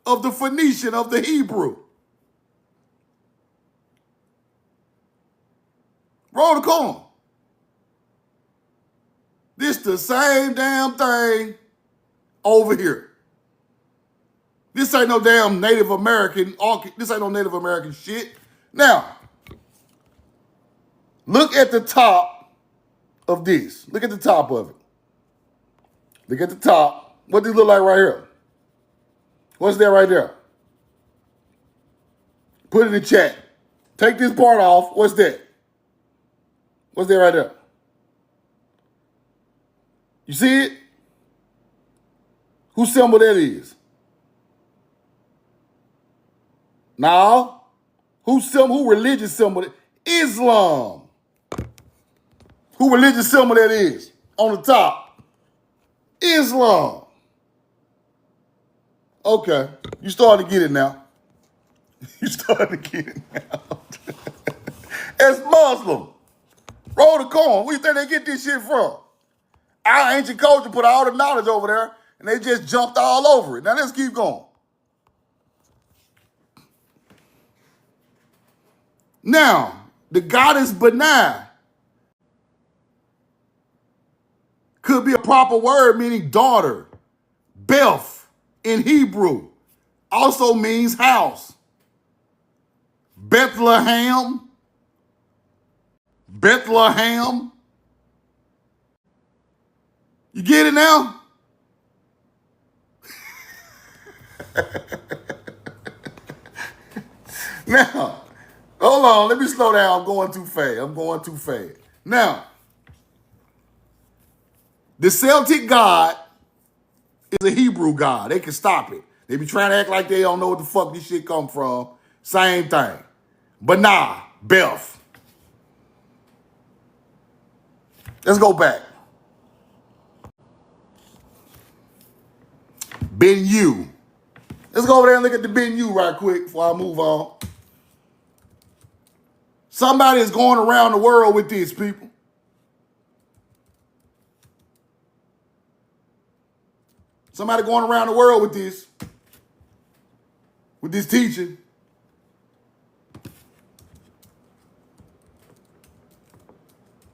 S1: of the Phoenician, of the Hebrew. Roll the coin. This the same damn thing over here. This ain't no damn Native American, this ain't no Native American shit. Now, look at the top of this. Look at the top of it. Look at the top. What does it look like right here? What's that right there? Put it in the chat. Take this part off. What's that? What's that right there? You see it? Whose symbol that is? Now, who religious symbol? Islam. Who religious symbol that is? On the top. Islam. Okay. You starting to get it now. You starting to get it now. As Muslim. Roll the coin. Where you think they get this shit from? Our ancient culture put all the knowledge over there, and they just jumped all over it. Now let's keep going. Now, the goddess Benai could be a proper word meaning daughter. Beth in Hebrew also means house. Bethlehem. Bethlehem. You get it now? Now, hold on. Let me slow down. I'm going too fast. Now, the Celtic god is a Hebrew god. They can stop it. They be trying to act like they don't know what the fuck this shit come from. Same thing. But nah, Beth. Let's go back. Bennu. Let's go over there and look at the Bennu right quick before I move on. Somebody is going around the world with this, people. Somebody going around the world with this teaching.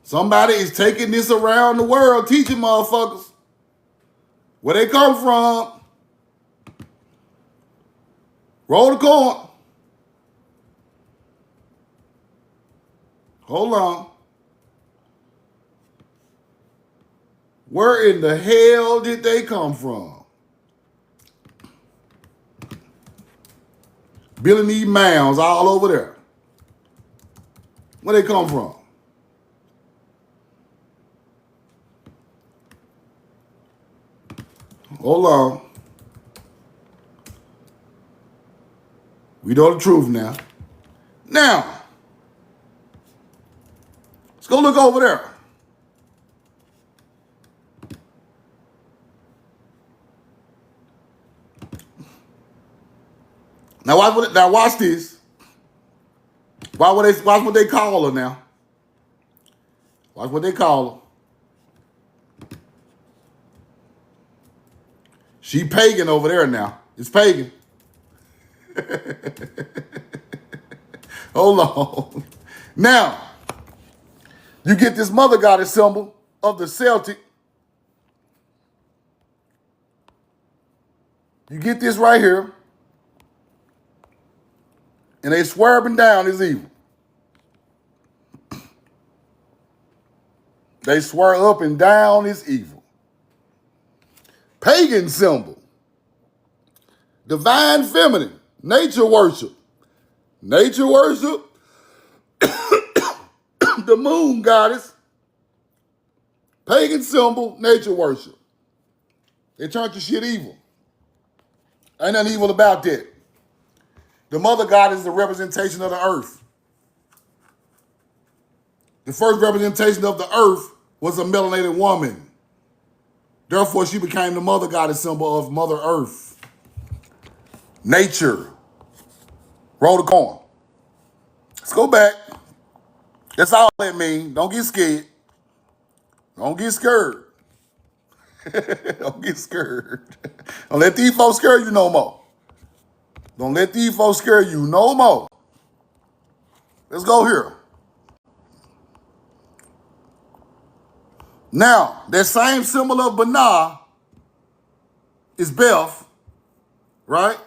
S1: Somebody is taking this around the world, teaching motherfuckers where they come from. Roll the coin. Hold on. Where in the hell did they come from? Building these mounds all over there. Where they come from? Hold on. We know the truth now. Now, let's go look over there. Now watch this. Watch what they call her now. Watch what they call her. She pagan over there now. It's pagan. Hold on. Now, you get this mother goddess symbol of the Celtic. You get this right here. And they swear up and down is evil. They swear up and down is evil. Pagan symbol. Divine feminine. Nature worship. Nature worship. The moon goddess. Pagan symbol, nature worship. They turned to shit evil. Ain't nothing evil about that. The mother god is the representation of the earth. The first representation of the earth was a melanated woman. Therefore, she became the mother goddess symbol of Mother Earth. Nature. Roll the coin. Let's go back. That's all that means. Don't get scared. Don't get scared. Don't get scared. Don't let these folks scare you no more. Don't let these folks scare you no more. Let's go here. Now, that same symbol of Banah is Beth, right?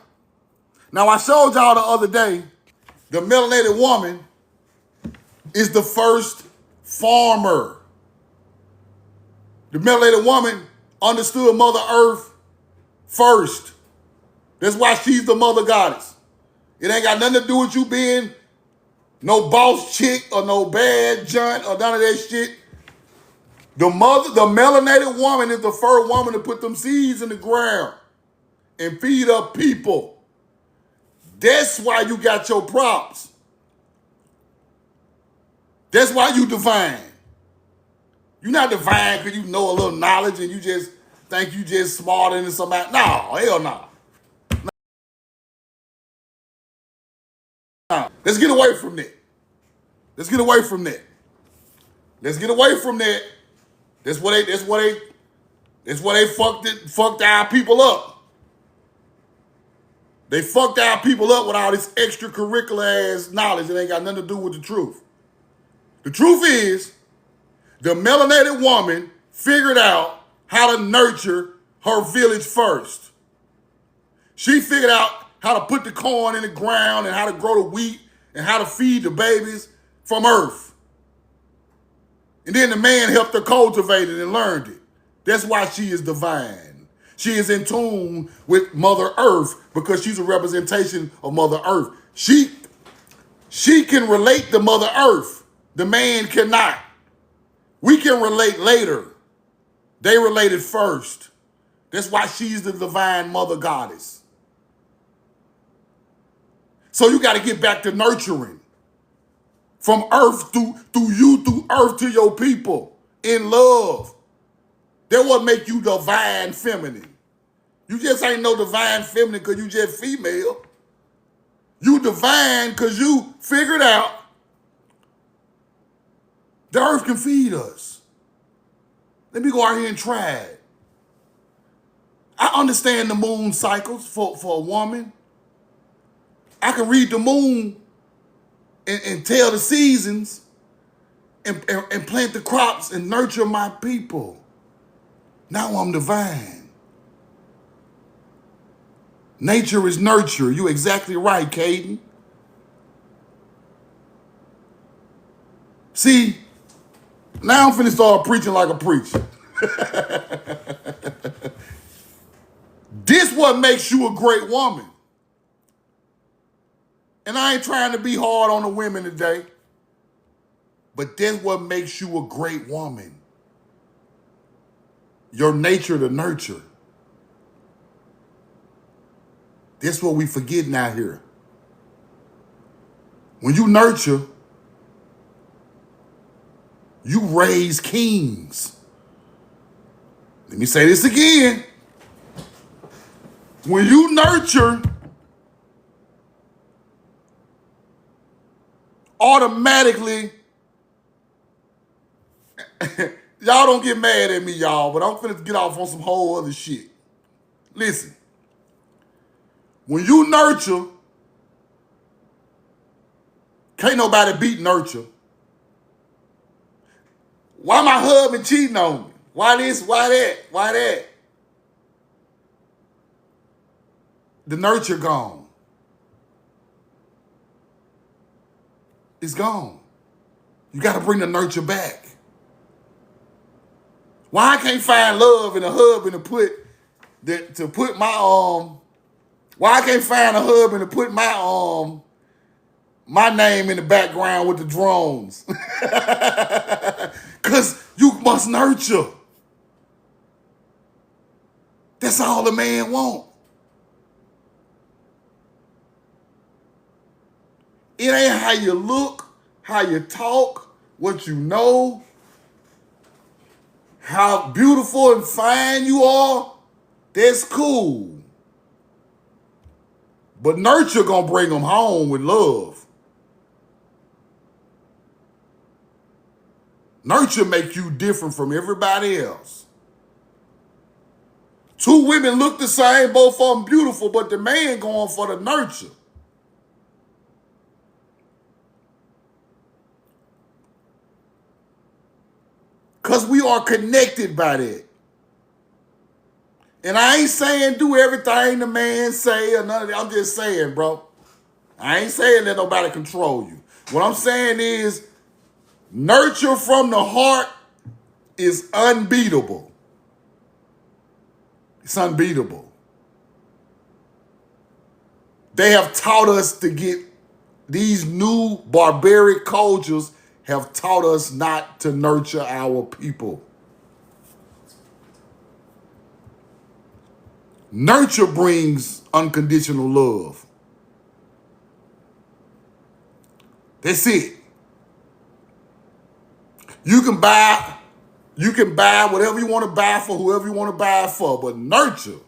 S1: Now, I showed y'all the other day, the melanated woman is the first farmer. The melanated woman understood Mother Earth first. That's why she's the mother goddess. It ain't got nothing to do with you being no boss chick or no bad junt or none of that shit. The melanated woman is the first woman to put them seeds in the ground and feed up people. That's why you got your props. That's why you divine. You're not divine because you know a little knowledge and you just think you just smarter than somebody. No, hell no. No. Let's get away from that. Let's get away from that. Let's get away from that. That's why they fucked our people up. They fucked our people up with all this extracurricular ass knowledge that ain't got nothing to do with the truth. The truth is, the melanated woman figured out how to nurture her village first. She figured out how to put the corn in the ground and how to grow the wheat and how to feed the babies from earth. And then the man helped her cultivate it and learned it. That's why she is divine. She is in tune with Mother Earth because she's a representation of Mother Earth. She can relate to Mother Earth. The man cannot. We can relate later. They related first. That's why she's the divine mother goddess. So you got to get back to nurturing. From earth through earth to your people in love. That what make you divine feminine. You just ain't no divine feminine because you just female. You divine because you figured out the earth can feed us. Let me go out here and try it. I understand the moon cycles for a woman. I can read the moon and tell the seasons and plant the crops and nurture my people. Now I'm divine. Nature is nurture. You're exactly right, Caden. See, now I'm finna start preaching like a preacher. This what makes you a great woman. And I ain't trying to be hard on the women today, but that's what makes you a great woman. Your nature to nurture. That's what we forgetting out here. When you nurture, you raise kings. Let me say this again. When you nurture, automatically, y'all don't get mad at me, y'all, but I'm finna get off on some whole other shit. Listen, when you nurture, can't nobody beat nurture. Why my husband cheating on me? Why this, why that, why that? The nurture gone. It's gone. You gotta bring the nurture back. Why I can't find love in a husband to put my why I can't find a husband to put my My name in the background with the drones. Because you must nurture. That's all the man want. It ain't how you look, how you talk, what you know, how beautiful and fine you are. That's cool. But nurture gonna bring them home with love. Nurture make you different from everybody else. Two women look the same, both of them beautiful, but the man going for the nurture. Because we are connected by that. And I ain't saying do everything the man say or none of that. I'm just saying, bro. I ain't saying let nobody control you. What I'm saying is nurture from the heart is unbeatable. It's unbeatable. They have taught us to get, these new barbaric cultures have taught us not to nurture our people. Nurture brings unconditional love. That's it. You can buy whatever you want to buy for whoever you want to buy it for, but nurture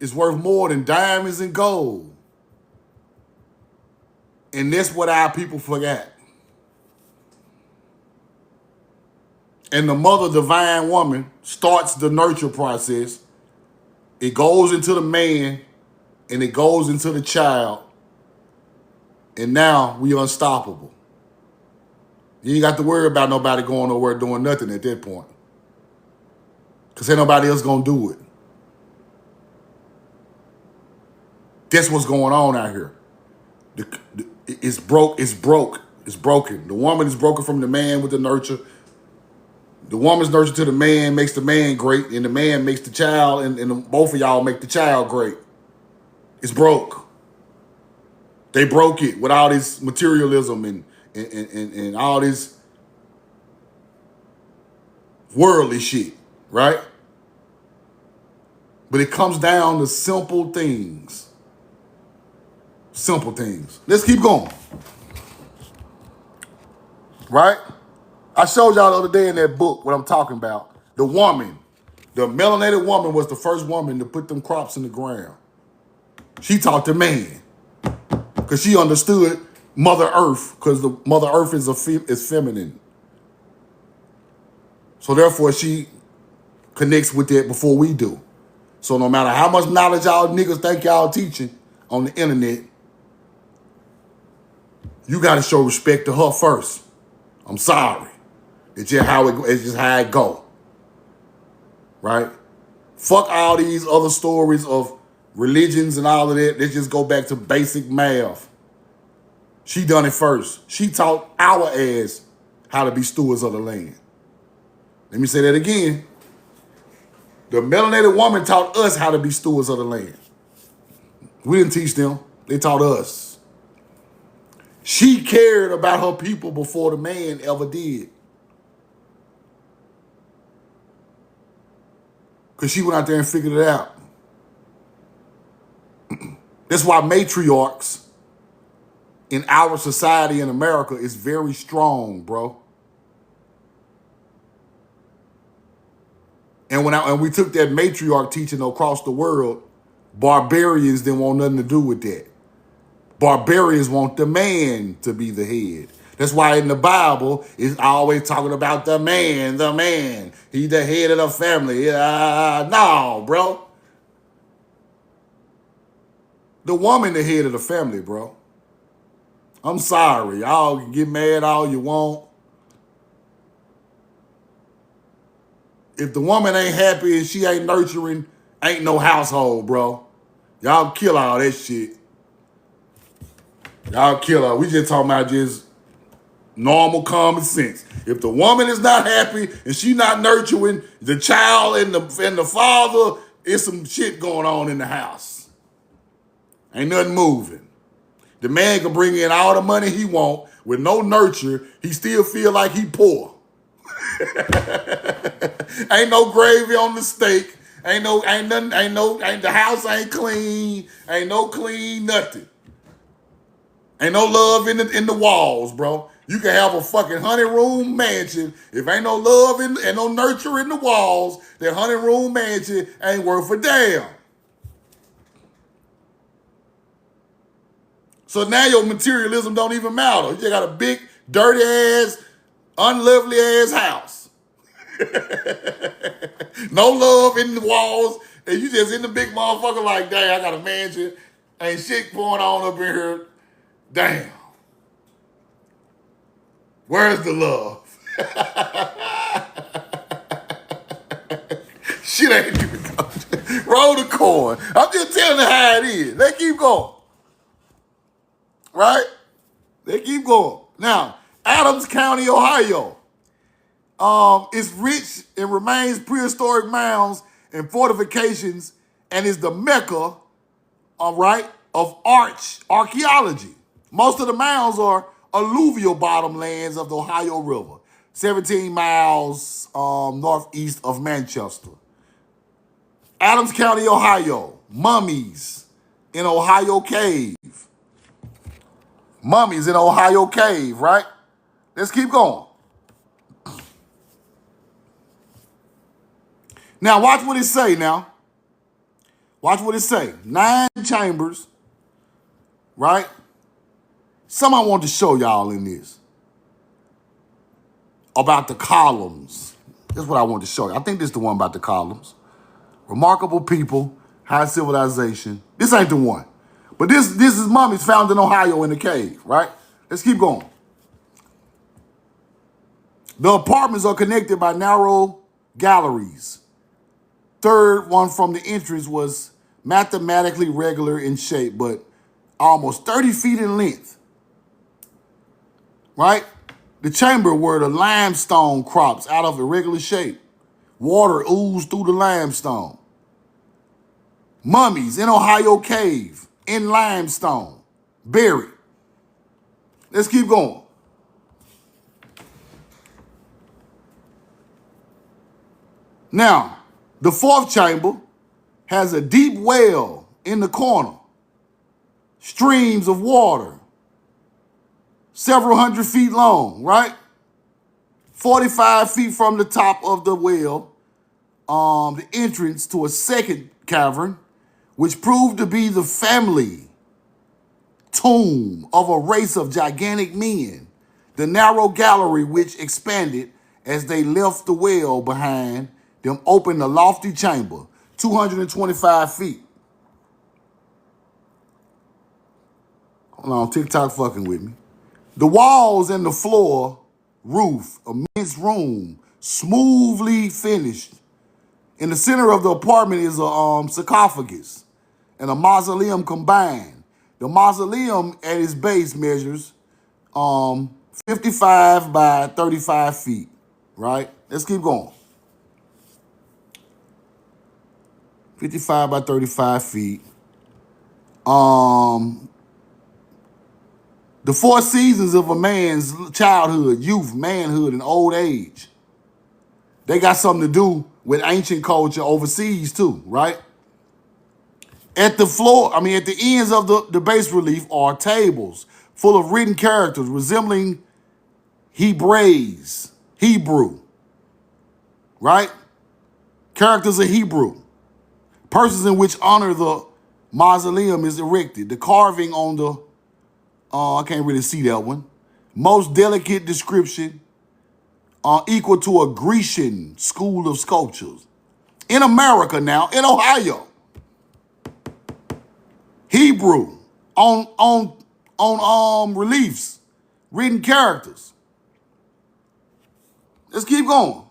S1: is worth more than diamonds and gold. And that's what our people forgot. And the mother divine woman starts the nurture process. It goes into the man and it goes into the child. And now we unstoppable. You ain't got to worry about nobody going nowhere doing nothing at that point. Because ain't nobody else going to do it. That's what's going on out here. It's broke. It's broken. The woman is broken from the man with the nurture. The woman's nurture to the man makes the man great, and the man makes the child, and both of y'all make the child great. It's broke. They broke it with all this materialism and all this worldly shit, right? But it comes down to simple things. Simple things. Let's keep going. Right? I showed y'all the other day in that book what I'm talking about. The woman, the melanated woman was the first woman to put them crops in the ground. She taught the man because she understood Mother Earth, because the Mother Earth is feminine. So therefore she connects with that before we do. So no matter how much knowledge y'all niggas think y'all teaching on the internet, you got to show respect to her first. I'm sorry. It's just how it go. Right? Fuck all these other stories of religions and all of that. Let's just go back to basic math. She done it first. She taught our ass how to be stewards of the land. Let me say that again. The melanated woman taught us how to be stewards of the land. We didn't teach them. They taught us. She cared about her people before the man ever did. Because she went out there and figured it out. That's why matriarchs in our society in America is very strong, bro. And we took that matriarch teaching across the world, barbarians didn't want nothing to do with that. Barbarians want the man to be the head. That's why in the Bible, it's always talking about the man, the man. He's the head of the family. No, bro. The woman the head of the family, bro. I'm sorry. Y'all can get mad all you want. If the woman ain't happy and she ain't nurturing, ain't no household, bro. Y'all kill all that shit. Y'all kill her. We just talking about just normal common sense. If the woman is not happy and she not nurturing the child and the father, it's some shit going on in the house. Ain't nothing moving. The man can bring in all the money he want with no nurture. He still feel like he poor. Ain't no gravy on the steak. Ain't the house ain't clean. Ain't no clean nothing. Ain't no love in the walls, bro. You can have a fucking 100-room mansion. If ain't no love and no nurture in the walls, that 100-room mansion ain't worth a damn. So now your materialism don't even matter. You just got a big, dirty ass, unlovely ass house. No love in the walls. And you just in the big motherfucker like, dang, I got a mansion. Ain't shit going on up in here. Damn. Where's the love? Shit ain't even going. Roll the coin. I'm just telling you how it is. They keep going. Right? They keep going. Now, Adams County, Ohio. It's rich and remains prehistoric mounds and fortifications and is the mecca, all right, of archaeology. Most of the mounds are alluvial bottomlands of the Ohio River, 17 miles northeast of Manchester. Adams County, Ohio, mummies in Ohio Cave. Mummies in Ohio Cave, right? Let's keep going. Now, watch what it say now. Watch what it say. 9 chambers, right? Something I want to show y'all in this. About the columns. This is what I want to show you. I think this is the one about the columns. Remarkable people, high civilization. This ain't the one. But this is mummies found in Ohio in the cave, right? Let's keep going. The apartments are connected by narrow galleries. Third one from the entrance was mathematically regular in shape, but almost 30 feet in length. Right? The chamber were the limestone crops out of irregular shape. Water oozed through the limestone. Mummies in Ohio Cave, in limestone, buried. Let's keep going. Now, the 4th chamber has a deep well in the corner. Streams of water, several hundred feet long, right? 45 feet from the top of the well, the entrance to a second cavern, which proved to be the family tomb of a race of gigantic men. The narrow gallery which expanded as they left the well behind them opened a lofty chamber, 225 feet. Hold on, TikTok fucking with me. The walls and the floor, roof, immense room, smoothly finished. In the center of the apartment is a sarcophagus and a mausoleum combined. The mausoleum at its base measures 55 by 35 feet, right? Let's keep going. 55 by 35 feet. The 4 seasons of a man's childhood, youth, manhood, and old age. They got something to do with ancient culture overseas too, right? At the ends of the bas relief are tables full of written characters resembling Hebrew, right? Characters of Hebrew. Persons in which honor the mausoleum is erected. The carving on the, I can't really see that one. Most delicate description, equal to a Grecian school of sculptures. In America now, in Ohio, Hebrew on reliefs, written characters. Let's keep going.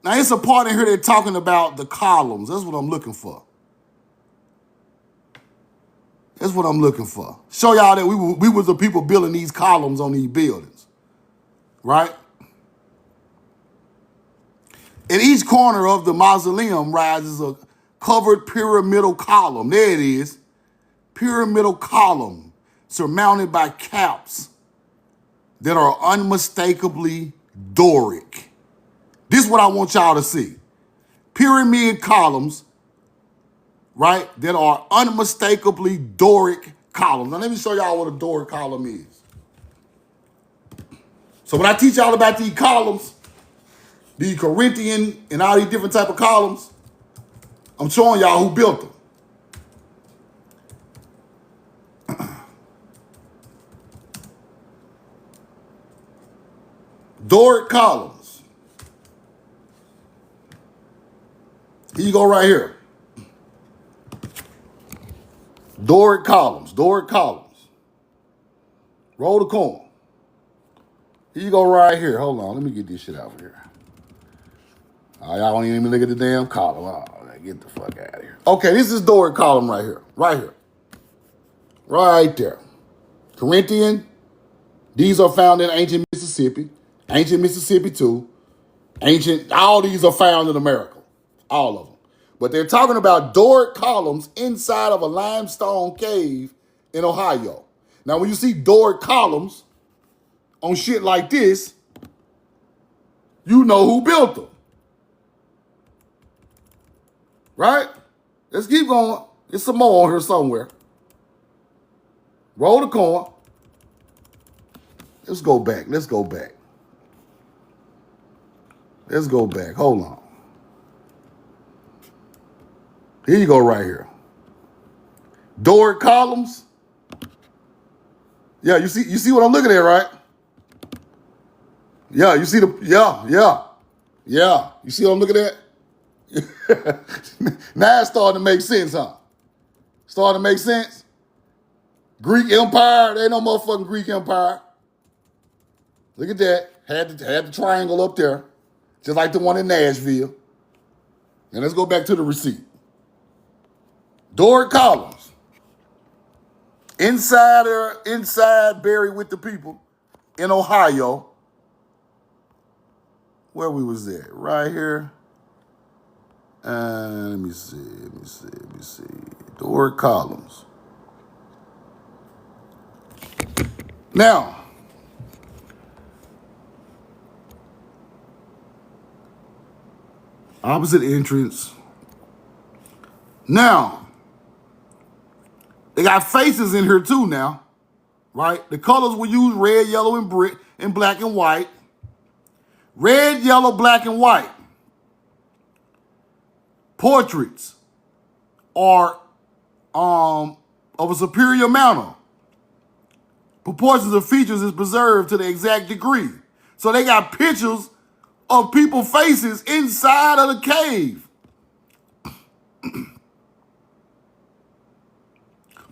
S1: Now, it's a part in here they're talking about the columns. That's what I'm looking for. That's what I'm looking for. Show y'all that we was the people building these columns on these buildings, right? In each corner of the mausoleum rises covered pyramidal column. There it is. Pyramidal column surmounted by caps that are unmistakably Doric. This is what I want y'all to see. Pyramid columns, right, that are unmistakably Doric columns. Now let me show y'all what a Doric column is. So when I teach y'all about these columns, the Corinthian and all these different type of columns, I'm showing y'all who built them. Doric columns. Here you go right here. Doric columns, Doric columns. Roll the coin. Here you go right here. Hold on, let me get this shit out of here. Y'all don't even look at the damn column. Oh, get the fuck out of here. Okay, this is Doric column right here. Right here. Right there. Corinthian. These are found in ancient Mississippi. Ancient Mississippi too. All these are found in America. All of them. But they're talking about Doric columns inside of a limestone cave in Ohio. Now, when you see Doric columns on shit like this, you know who built them. Right? Let's keep going. There's some more on here somewhere. Roll the coin. Let's go back. Let's go back. Let's go back. Hold on. Here you go right here. Doric columns. Yeah, you see what I'm looking at, right? Yeah, you see Yeah. You see what I'm looking at? Now it's starting to make sense, huh? Starting to make sense? Greek Empire, there ain't no motherfucking Greek Empire. Look at that. Had the triangle up there, just like the one in Nashville. And let's go back to the receipt. Doric columns. Inside buried with the people in Ohio. Where we was at? Right here. Let me see. Doric columns. Now, opposite entrance. Now, they got faces in here too now, right? The colors we use red, yellow, and black and white. Red, yellow, black, and white. Portraits are of a superior manner. Proportions of features is preserved to the exact degree. So they got pictures of people's faces inside of the cave.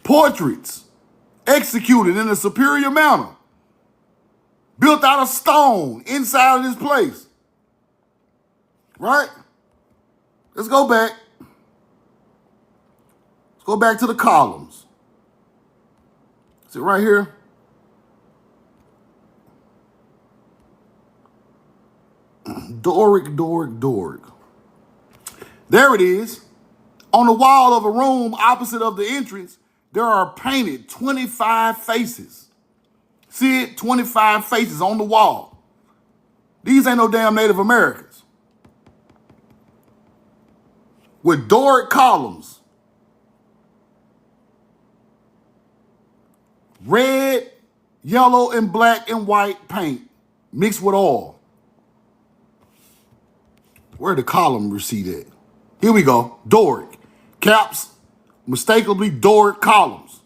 S1: Portraits executed in a superior manner. Built out of stone inside of this place. Right? Let's go back. Let's go back to the columns. See right here? Doric. There it is. On the wall of a room opposite of the entrance, there are painted 25 faces. See it? 25 faces on the wall. These ain't no damn Native Americans. With Doric columns. Red, yellow, and black and white paint mixed with oil. Where the column receipt at? Here we go. Doric. Caps, mistakenly Doric columns.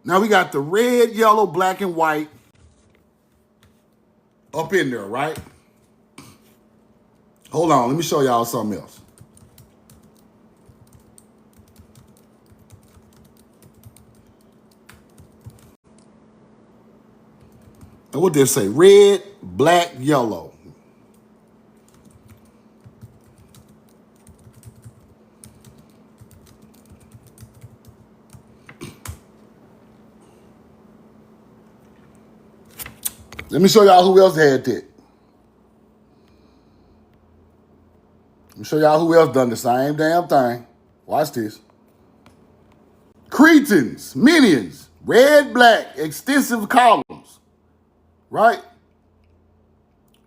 S1: Now we got the red, yellow, black, and white up in there, right? Hold on, let me show y'all something else. And what did they say? Red, black, yellow. Let me show y'all who else had that. show y'all who else done the same damn thing. Watch this. Cretans, minions, red, black, extensive columns, right?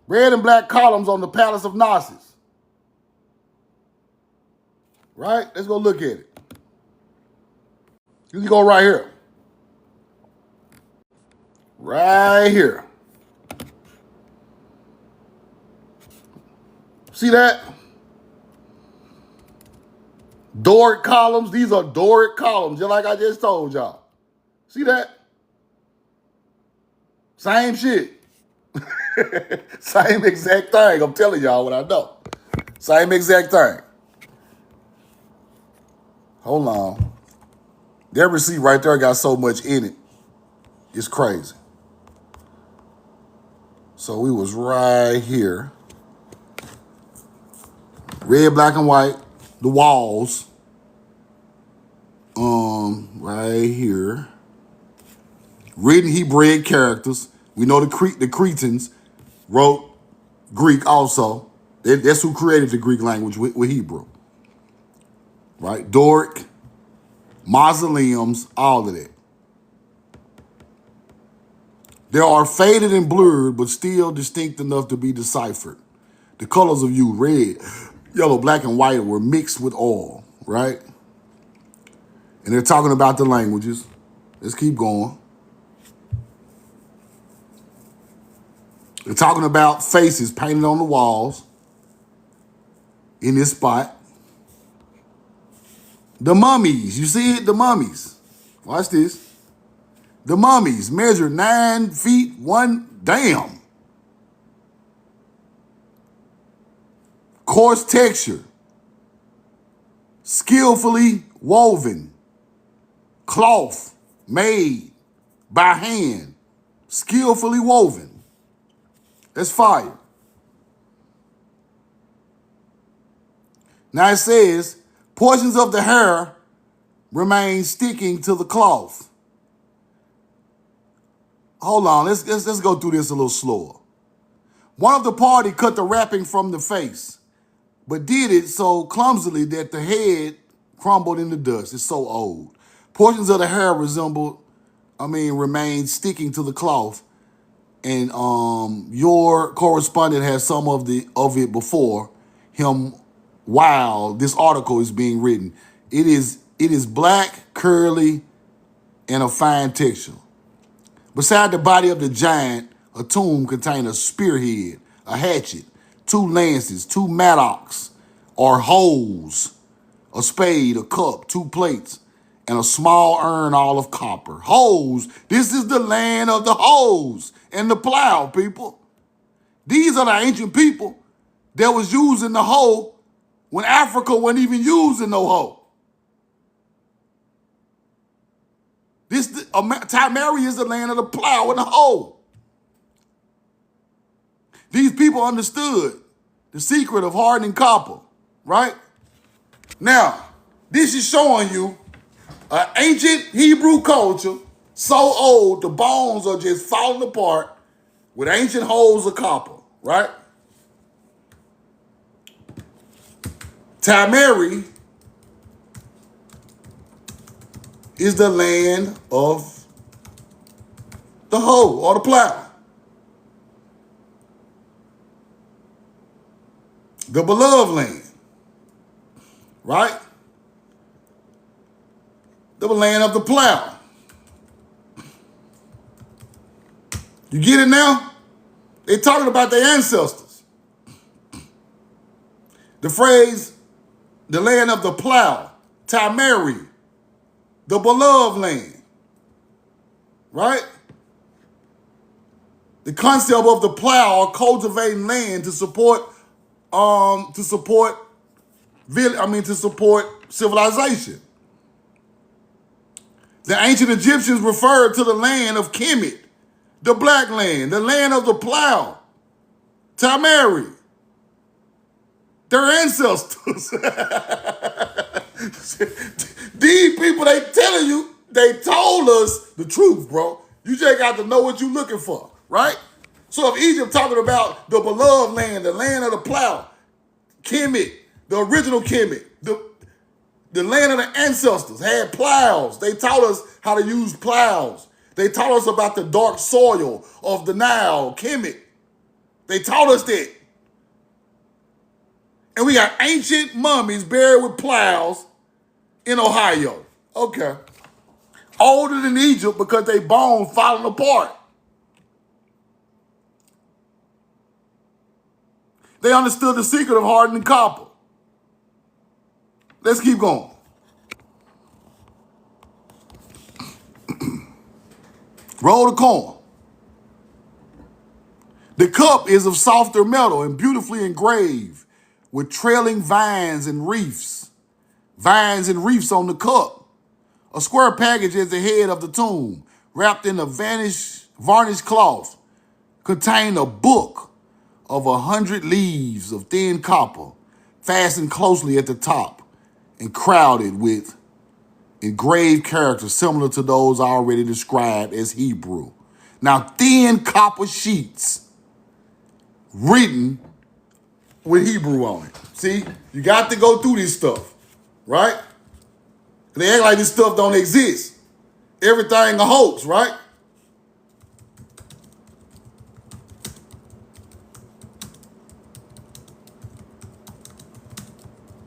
S1: Red and black columns on the Palace of Knossos. Right? Let's go look at it. You can go right here. Right here. See that? Doric columns. These are Doric columns, just like I just told y'all. See that? Same shit. Same exact thing. I'm telling y'all what I know. Same exact thing. Hold on. That receipt right there got so much in it. It's crazy. So we was right here. Red, black, and white. The walls. Right here. Written Hebraic characters. We know the Cretans wrote Greek also. That's who created the Greek language with Hebrew. Right? Doric, mausoleums, all of that. They are faded and blurred, but still distinct enough to be deciphered. The colors of you, red, yellow, black, and white, were mixed with oil, right? And they're talking about the languages. Let's keep going. They're talking about faces painted on the walls in this spot. The mummies, you see it? The mummies. Watch this. The mummies measure 9 feet, 1 damn. Coarse texture. Skillfully woven. Cloth made by hand. Skillfully woven. That's fire. Now it says, portions of the hair remain sticking to the cloth. Hold on, let's go through this a little slower. One of the party cut the wrapping from the face, but did it so clumsily that the head crumbled in the dust. It's so old. Portions of the hair remained sticking to the cloth. And your correspondent has some of it before him while this article is being written. It is black, curly, and a fine texture. Beside the body of the giant, a tomb contained a spearhead, a hatchet, 2 lances, 2 mattocks or hoes, a spade, a cup, 2 plates, and a small urn all of copper. Hoes. This is the land of the hoes and the plow, people. These are the ancient people that was using the hoe when Africa wasn't even using no hoe. Timeri is the land of the plow and the hoe. These people understood the secret of hardening copper, right? Now, this is showing you an ancient Hebrew culture so old the bones are just falling apart with ancient holes of copper, right? Timeri is the land of the hoe or the plow. The beloved land, right? The land of the plow. You get it now? They're talking about their ancestors. The phrase, the land of the plow, Timeri, the beloved land, right? The concept of the plow or cultivating land to support civilization. The ancient Egyptians referred to the land of Kemet, the black land, the land of the plow, Timeri, their ancestors. These people, they telling you, they told us the truth, bro. You just got to know what you're looking for, right? So if Egypt talking about the beloved land, the land of the plow, Kemet, The original Kemet, the land of the ancestors had plows. They taught us how to use plows. They taught us about the dark soil of the Nile, Kemet. They taught us that. And we got ancient mummies buried with plows in Ohio. Okay. Older than Egypt because they bones falling apart. They understood the secret of hardening copper. Let's keep going. Roll the corn. The cup is of softer metal and beautifully engraved with trailing vines and reefs. Vines and reefs on the cup. A square package is the head of the tomb, wrapped in a varnished cloth, contained a book of 100 leaves of thin copper, fastened closely at the top and crowded with engraved characters similar to those already described as Hebrew. Now, thin copper sheets written with Hebrew on it. See, you got to go through this stuff, right? They act like this stuff don't exist. Everything a hoax, right?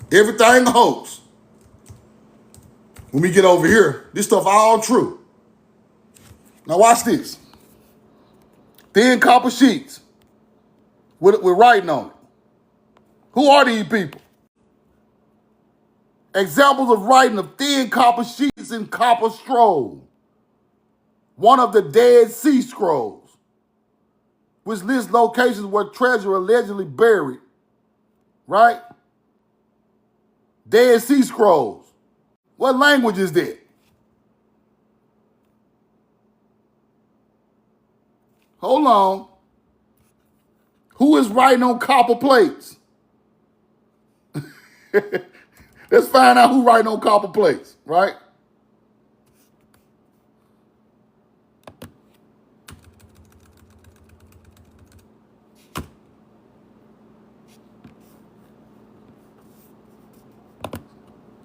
S1: Everything a hoax. When we get over here, this stuff all true. Now watch this. Thin copper sheets with writing on it. Who are these people? Examples of writing of thin copper sheets in copper scroll. One of the Dead Sea Scrolls, which lists locations where treasure allegedly buried. Right? Dead Sea Scrolls. What language is that? Hold on. Who is writing on copper plates? Let's find out who writing on copper plates, right?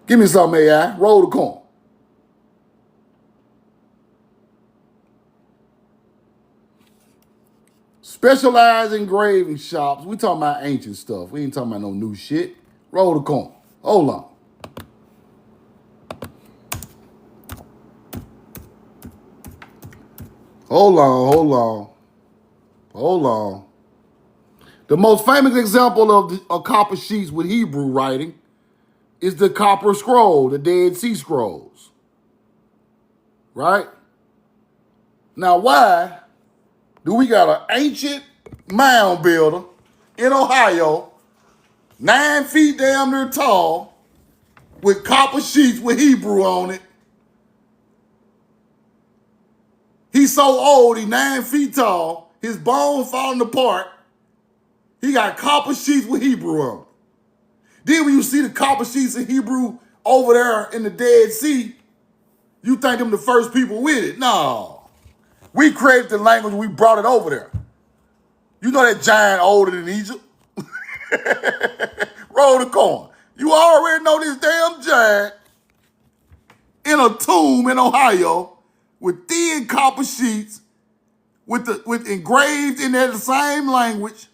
S1: Give me some AI. Roll the corn. Specialized engraving shops. We talking about ancient stuff. We ain't talking about no new shit. Roll the corn. Hold on. Hold on. The most famous example of copper sheets with Hebrew writing is the copper scroll, the Dead Sea Scrolls. Right? Now, why do we got an ancient mound builder in Ohio, 9 feet damn near tall, with copper sheets with Hebrew on it? He's so old, he's 9 feet tall, his bones falling apart. He got copper sheets with Hebrew on it. Then when you see the copper sheets in Hebrew over there in the Dead Sea, you think them the first people with it. No. We created the language, we brought it over there. You know that giant older than Egypt? Roll the corn. You already know this damn giant in a tomb in Ohio with thin copper sheets with engraved in there the same language,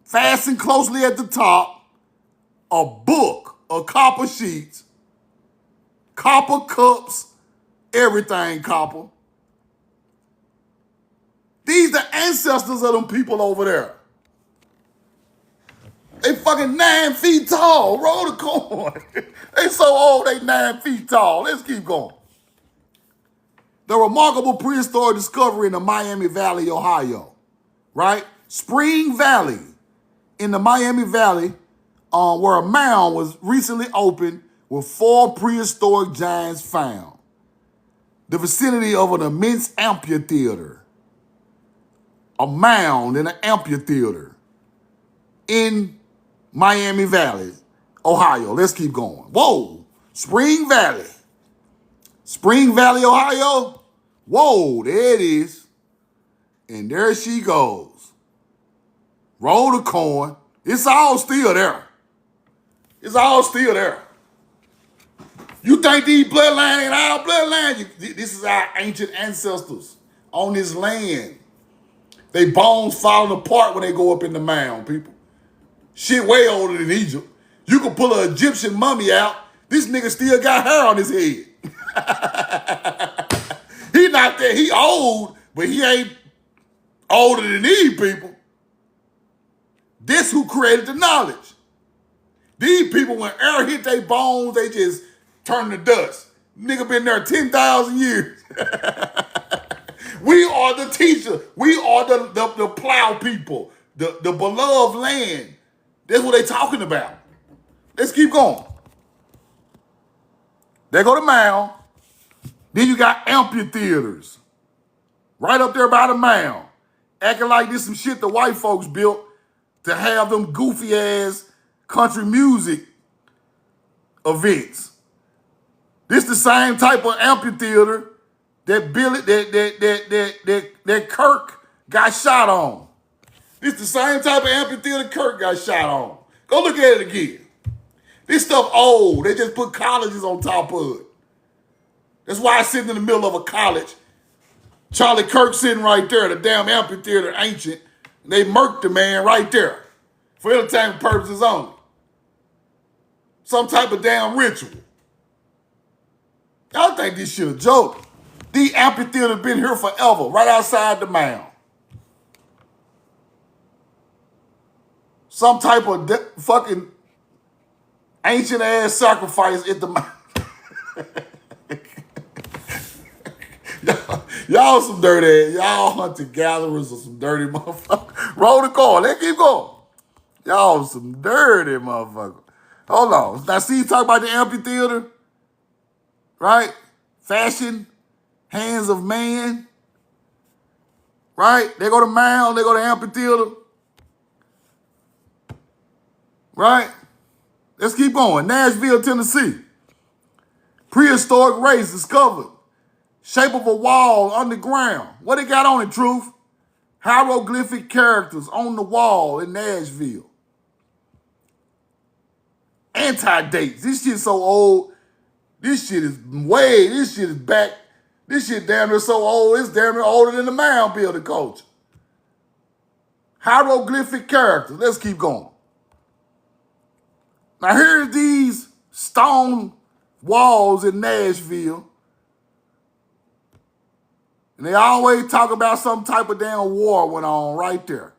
S1: fastened closely at the top, a book of copper sheets, copper cups, everything copper. These the ancestors of them people over there. They fucking 9 feet tall. Roll the corn. They so old, they 9 feet tall. Let's keep going. The remarkable prehistoric discovery in the Miami Valley, Ohio, right? Spring Valley in the Miami Valley, where a mound was recently opened with 4 prehistoric giants found. The vicinity of an immense amphitheater. A mound in an amphitheater in Miami Valley, Ohio. Let's keep going. Whoa, Spring Valley. Spring Valley, Ohio. Whoa, there it is. And there she goes. Roll the corn. It's all still there. It's all still there. You think these bloodlines ain't our bloodline? This is our ancient ancestors on this land. They bones falling apart when they go up in the mound, people. Shit way older than Egypt. You can pull an Egyptian mummy out. This nigga still got hair on his head. He not that. He old, but he ain't older than these people. This who created the knowledge. These people, when air hit their bones, they just turn to dust. Nigga been there 10,000 years. We are the teacher. We are the plow people. The beloved land. That's what they talking about. Let's keep going. They go to mound. Then you got amphitheaters. Right up there by the mound. Acting like this some shit the white folks built to have them goofy ass country music events. This the same type of amphitheater that that Kirk got shot on. This the same type of amphitheater Kirk got shot on. Go look at it again. This stuff old. They just put colleges on top of it. That's why it's sitting in the middle of a college. Charlie Kirk sitting right there. The damn amphitheater ancient. They murked the man right there. For entertainment purposes only. Some type of damn ritual. Y'all think this shit a joke. The amphitheater been here forever, right outside the mound. Some type of fucking ancient ass sacrifice at the mound. Y'all some dirty ass. Y'all hunter-gatherers or some dirty motherfuckers. Roll the call. Let's keep going. Y'all some dirty motherfuckers. Hold on. Now see you talk about the amphitheater? Right? Fashion. Hands of man. Right? They go to mound. They go to amphitheater. Right? Let's keep going. Nashville, Tennessee. Prehistoric race discovered. Shape of a wall underground. What they got on it, Truth? Hieroglyphic characters on the wall in Nashville. Anti-dates. This shit so old. This shit is back. This shit damn near so old, it's damn near older than the mound building culture. Hieroglyphic characters. Let's keep going. Now here's these stone walls in Nashville. And they always talk about some type of damn war went on right there.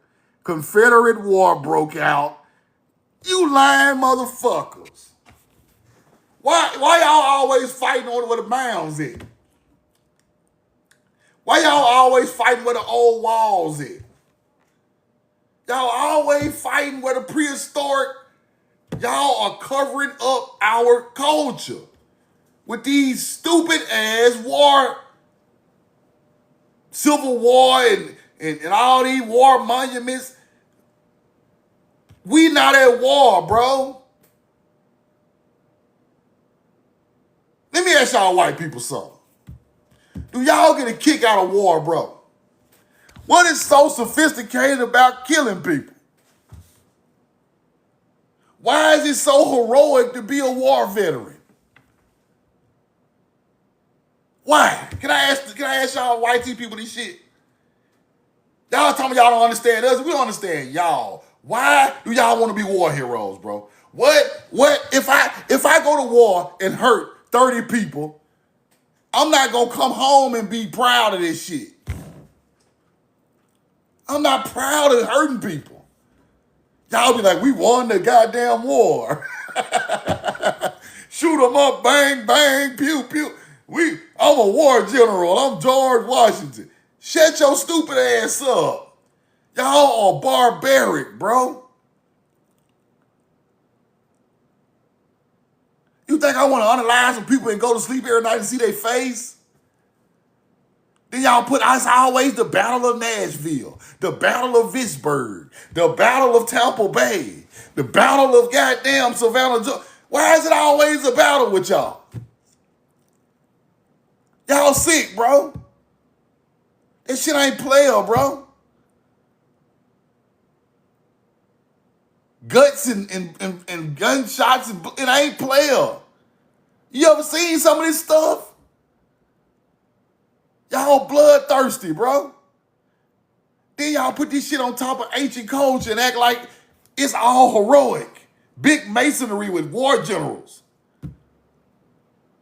S1: Confederate war broke out. You lying motherfuckers. Why y'all always fighting over where the mounds at? Why y'all always fighting where the old walls at? Y'all always fighting where the prehistoric, y'all are covering up our culture with these stupid ass war, Civil War and all these war monuments. We not at war, bro. Let me ask y'all white people something. Do y'all get a kick out of war, bro? What is so sophisticated about killing people? Why is it so heroic to be a war veteran? Why? Can I ask y'all white people this shit? Y'all tell me y'all don't understand us. We don't understand y'all. Why do y'all want to be war heroes, bro? What if I go to war and hurt 30 people, I'm not gonna come home and be proud of this shit. I'm not proud of hurting people. Y'all be like, we won the goddamn war. Shoot them up, bang, bang, pew, pew. I'm a war general. I'm George Washington. Shut your stupid ass up. Y'all are barbaric, bro. You think I want to unalive some people and go to sleep every night and see their face? Then y'all put, it's always the Battle of Nashville, the Battle of Vicksburg, the Battle of Tampa Bay, the Battle of goddamn Savannah, Georgia. Why is it always a battle with y'all? Y'all sick, bro. This shit ain't player, bro. guts and gunshots, and it ain't player. You ever seen some of this stuff? Y'all bloodthirsty, bro. Then y'all put this shit on top of ancient culture and act like it's all heroic. Big masonry with war generals.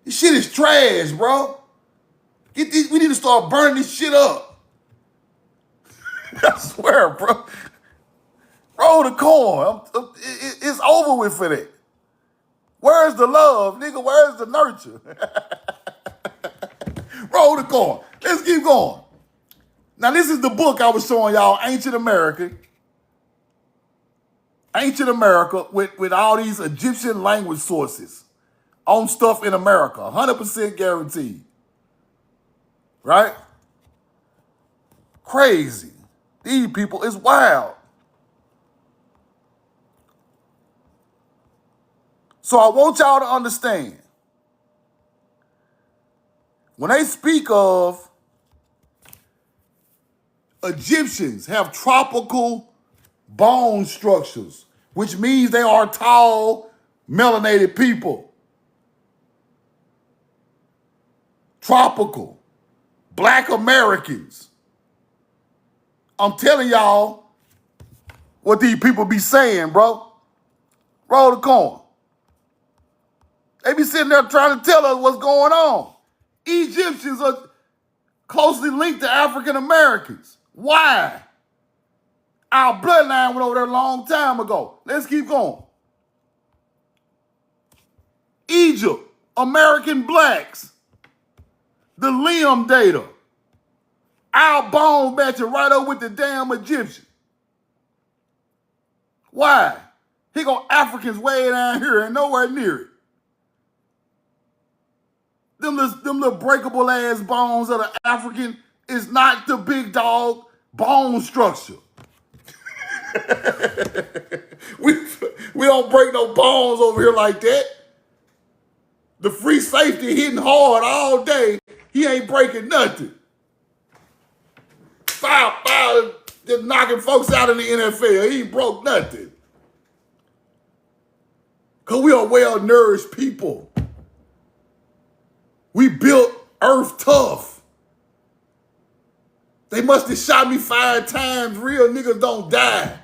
S1: This shit is trash, bro. We need to start burning this shit up. I swear, bro. Roll the corn. It's over with for that. Where's the love, nigga? Where's the nurture? Roll the corn. Let's keep going. Now, this is the book I was showing y'all, Ancient America. Ancient America with all these Egyptian language sources on stuff in America. 100% guaranteed. Right? Crazy. These people is wild. So I want y'all to understand, when they speak of Egyptians have tropical bone structures, which means they are tall, melanated people. Tropical. Black Americans. I'm telling y'all what these people be saying, bro. Roll the corn. They be sitting there trying to tell us what's going on. Egyptians are closely linked to African Americans. Why? Our bloodline went over there a long time ago. Let's keep going. Egypt, American blacks, the limb data. Our bone matching right up with the damn Egyptian. Why? Here go Africans way down here and nowhere near it. Them little breakable ass bones of the African is not the big dog bone structure. we don't break no bones over here like that. The free safety hitting hard all day. He ain't breaking nothing. Foul, just knocking folks out in the NFL. He ain't broke nothing. Because we are well-nourished people. We built Earth tough. They must have shot me 5 times. Real niggas don't die.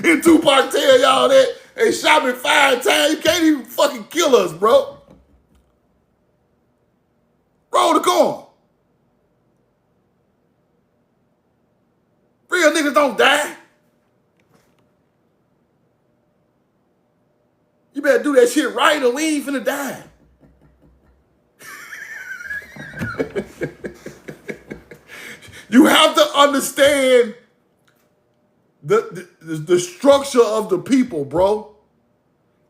S1: And Tupac tell y'all that they shot me 5 times. You can't even fucking kill us, bro. Roll the corn. Real niggas don't die. You better do that shit right or we ain't finna die. You have to understand the structure of the people, bro.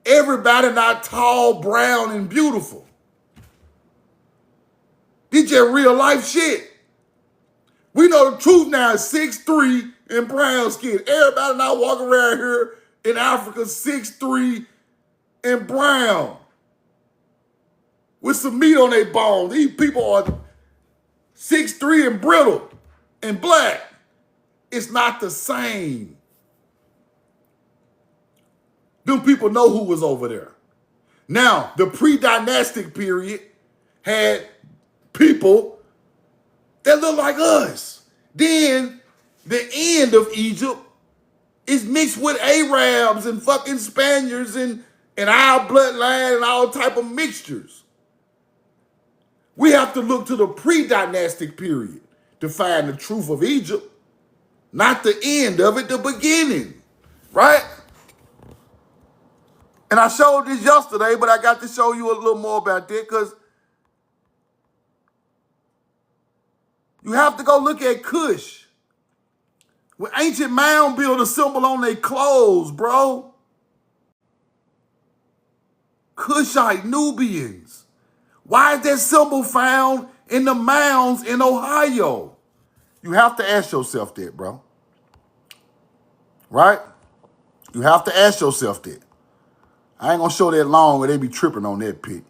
S1: Everybody not tall, brown, and beautiful. This just real life shit. We know the truth now is 6'3" and brown skin. Everybody not walking around here in Africa 6'3" and brown. With some meat on their bones. These people are 6'3" and brittle and black. It's not the same. Them people know who was over there. Now, the pre-dynastic period had people that look like us. Then, the end of Egypt is mixed with Arabs and fucking Spaniards and our bloodline and all type of mixtures. We have to look to the pre-dynastic period to find the truth of Egypt, not the end of it, the beginning, right? And I showed this yesterday, but I got to show you a little more about that because you have to go look at Kush. With ancient mound builders symbol on their clothes, bro. Kushite Nubians. Why is that symbol found in the mounds in Ohio? You have to ask yourself that, bro. Right? You have to ask yourself that. I ain't gonna show that long or they be tripping on that pic.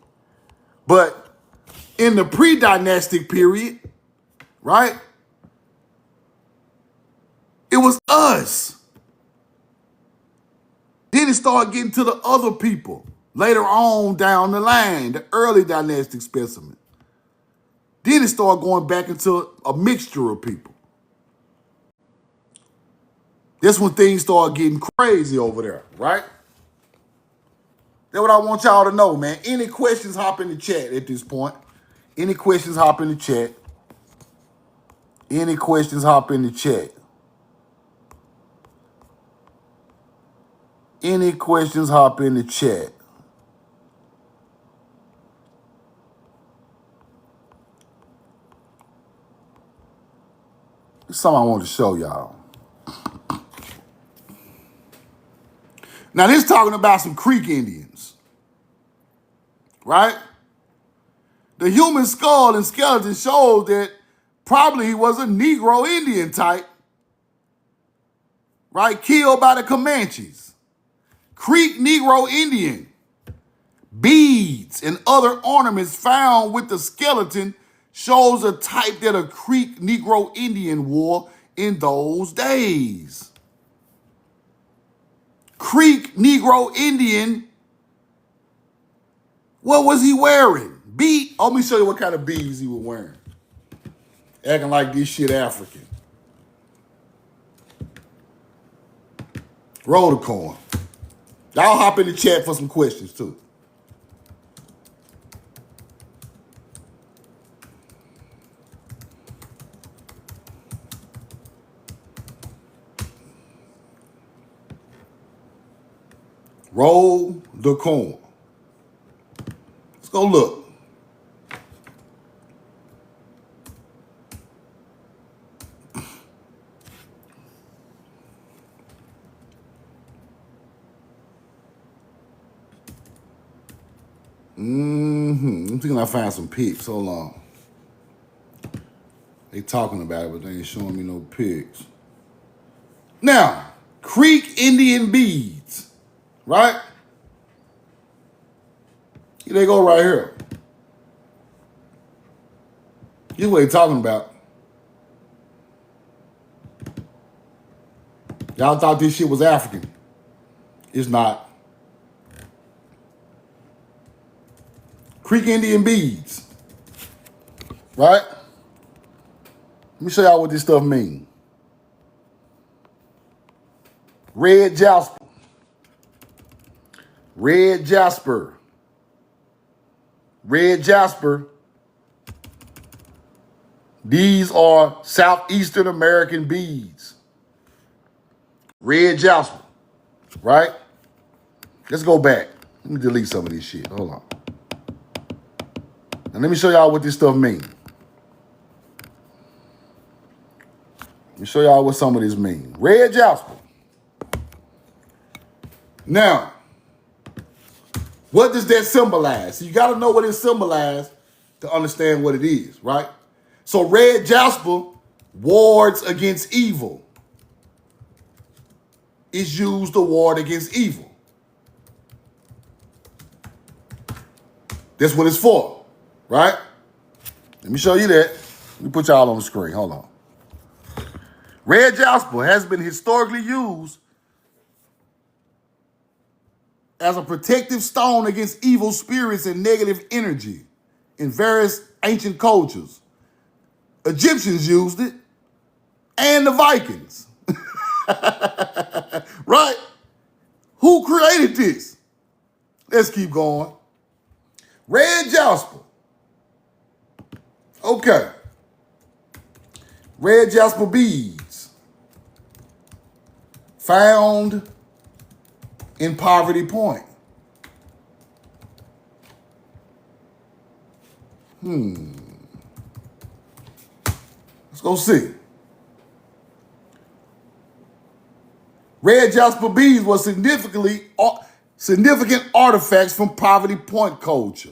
S1: But in the pre-dynastic period, right? It was us. Then it started getting to the other people later on down the line, the early dynastic specimen. Then it started going back into a mixture of people. That's when things started getting crazy over there, right? That's what I want y'all to know, man. Any questions, hop in the chat at this point. Any questions, hop in the chat. Any questions, hop in the chat. Any questions, hop in the chat. It's something I want to show y'all. Now, this is talking about some Creek Indians, right? The human skull and skeleton shows that probably he was a Negro Indian type, right? Killed by the Comanches. Creek Negro Indian. Beads and other ornaments found with the skeleton shows a type that a Creek Negro Indian wore in those days. Creek Negro Indian, what was he wearing? Let me show you what kind of beads he was wearing. Acting like this shit African. Roll the coin. Y'all hop in the chat for some questions too. Roll the coin. Let's go look. I'm thinking I find some pics. Hold on. They talking about it, but they ain't showing me no pics. Now, Creek Indian beads, right? Here they go right here. Here's what they talking about. Y'all thought this shit was African. It's not. Creek Indian beads, right? Let me show y'all what this stuff means. Red jasper. Red jasper. Red jasper. These are Southeastern American beads. Red jasper, right? Let's go back. Let me delete some of this shit. Hold on. And let me show y'all what this stuff means. Let me show y'all what some of this means. Red jasper. Now, what does that symbolize? So you got to know what it symbolizes to understand what it is, right? So red jasper wards against evil. It's used to ward against evil. That's what it's for, right? Let me show you that. Let me put y'all on the screen. Hold on. Red jasper has been historically used as a protective stone against evil spirits and negative energy in various ancient cultures. Egyptians used it, and the Vikings. Right? Who created this? Let's keep going. Red jasper. Okay. Red jasper beads found in Poverty Point. Let's go see. Red jasper beads were significant artifacts from Poverty Point culture.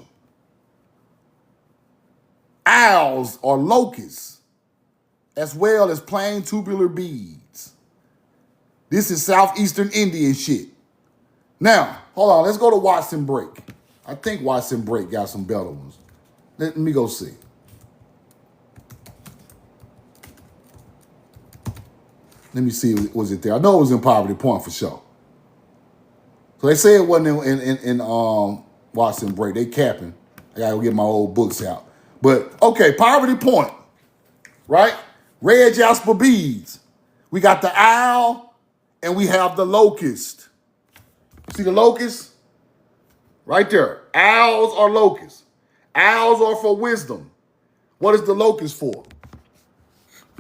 S1: Owls or locusts, as well as plain tubular beads. This is Southeastern Indian shit. Now, hold on, let's go to Watson Break. I think Watson Break got some better ones. Let me go see. Let me see, was it there? I know it was in Poverty Point for sure. So they say it wasn't in Watson break. They capping. I gotta go get my old books out. But okay, Poverty Point, right? Red jasper beads. We got the owl and we have the locust. See the locust? Right there. Owls are locusts. Owls are for wisdom. What is the locust for?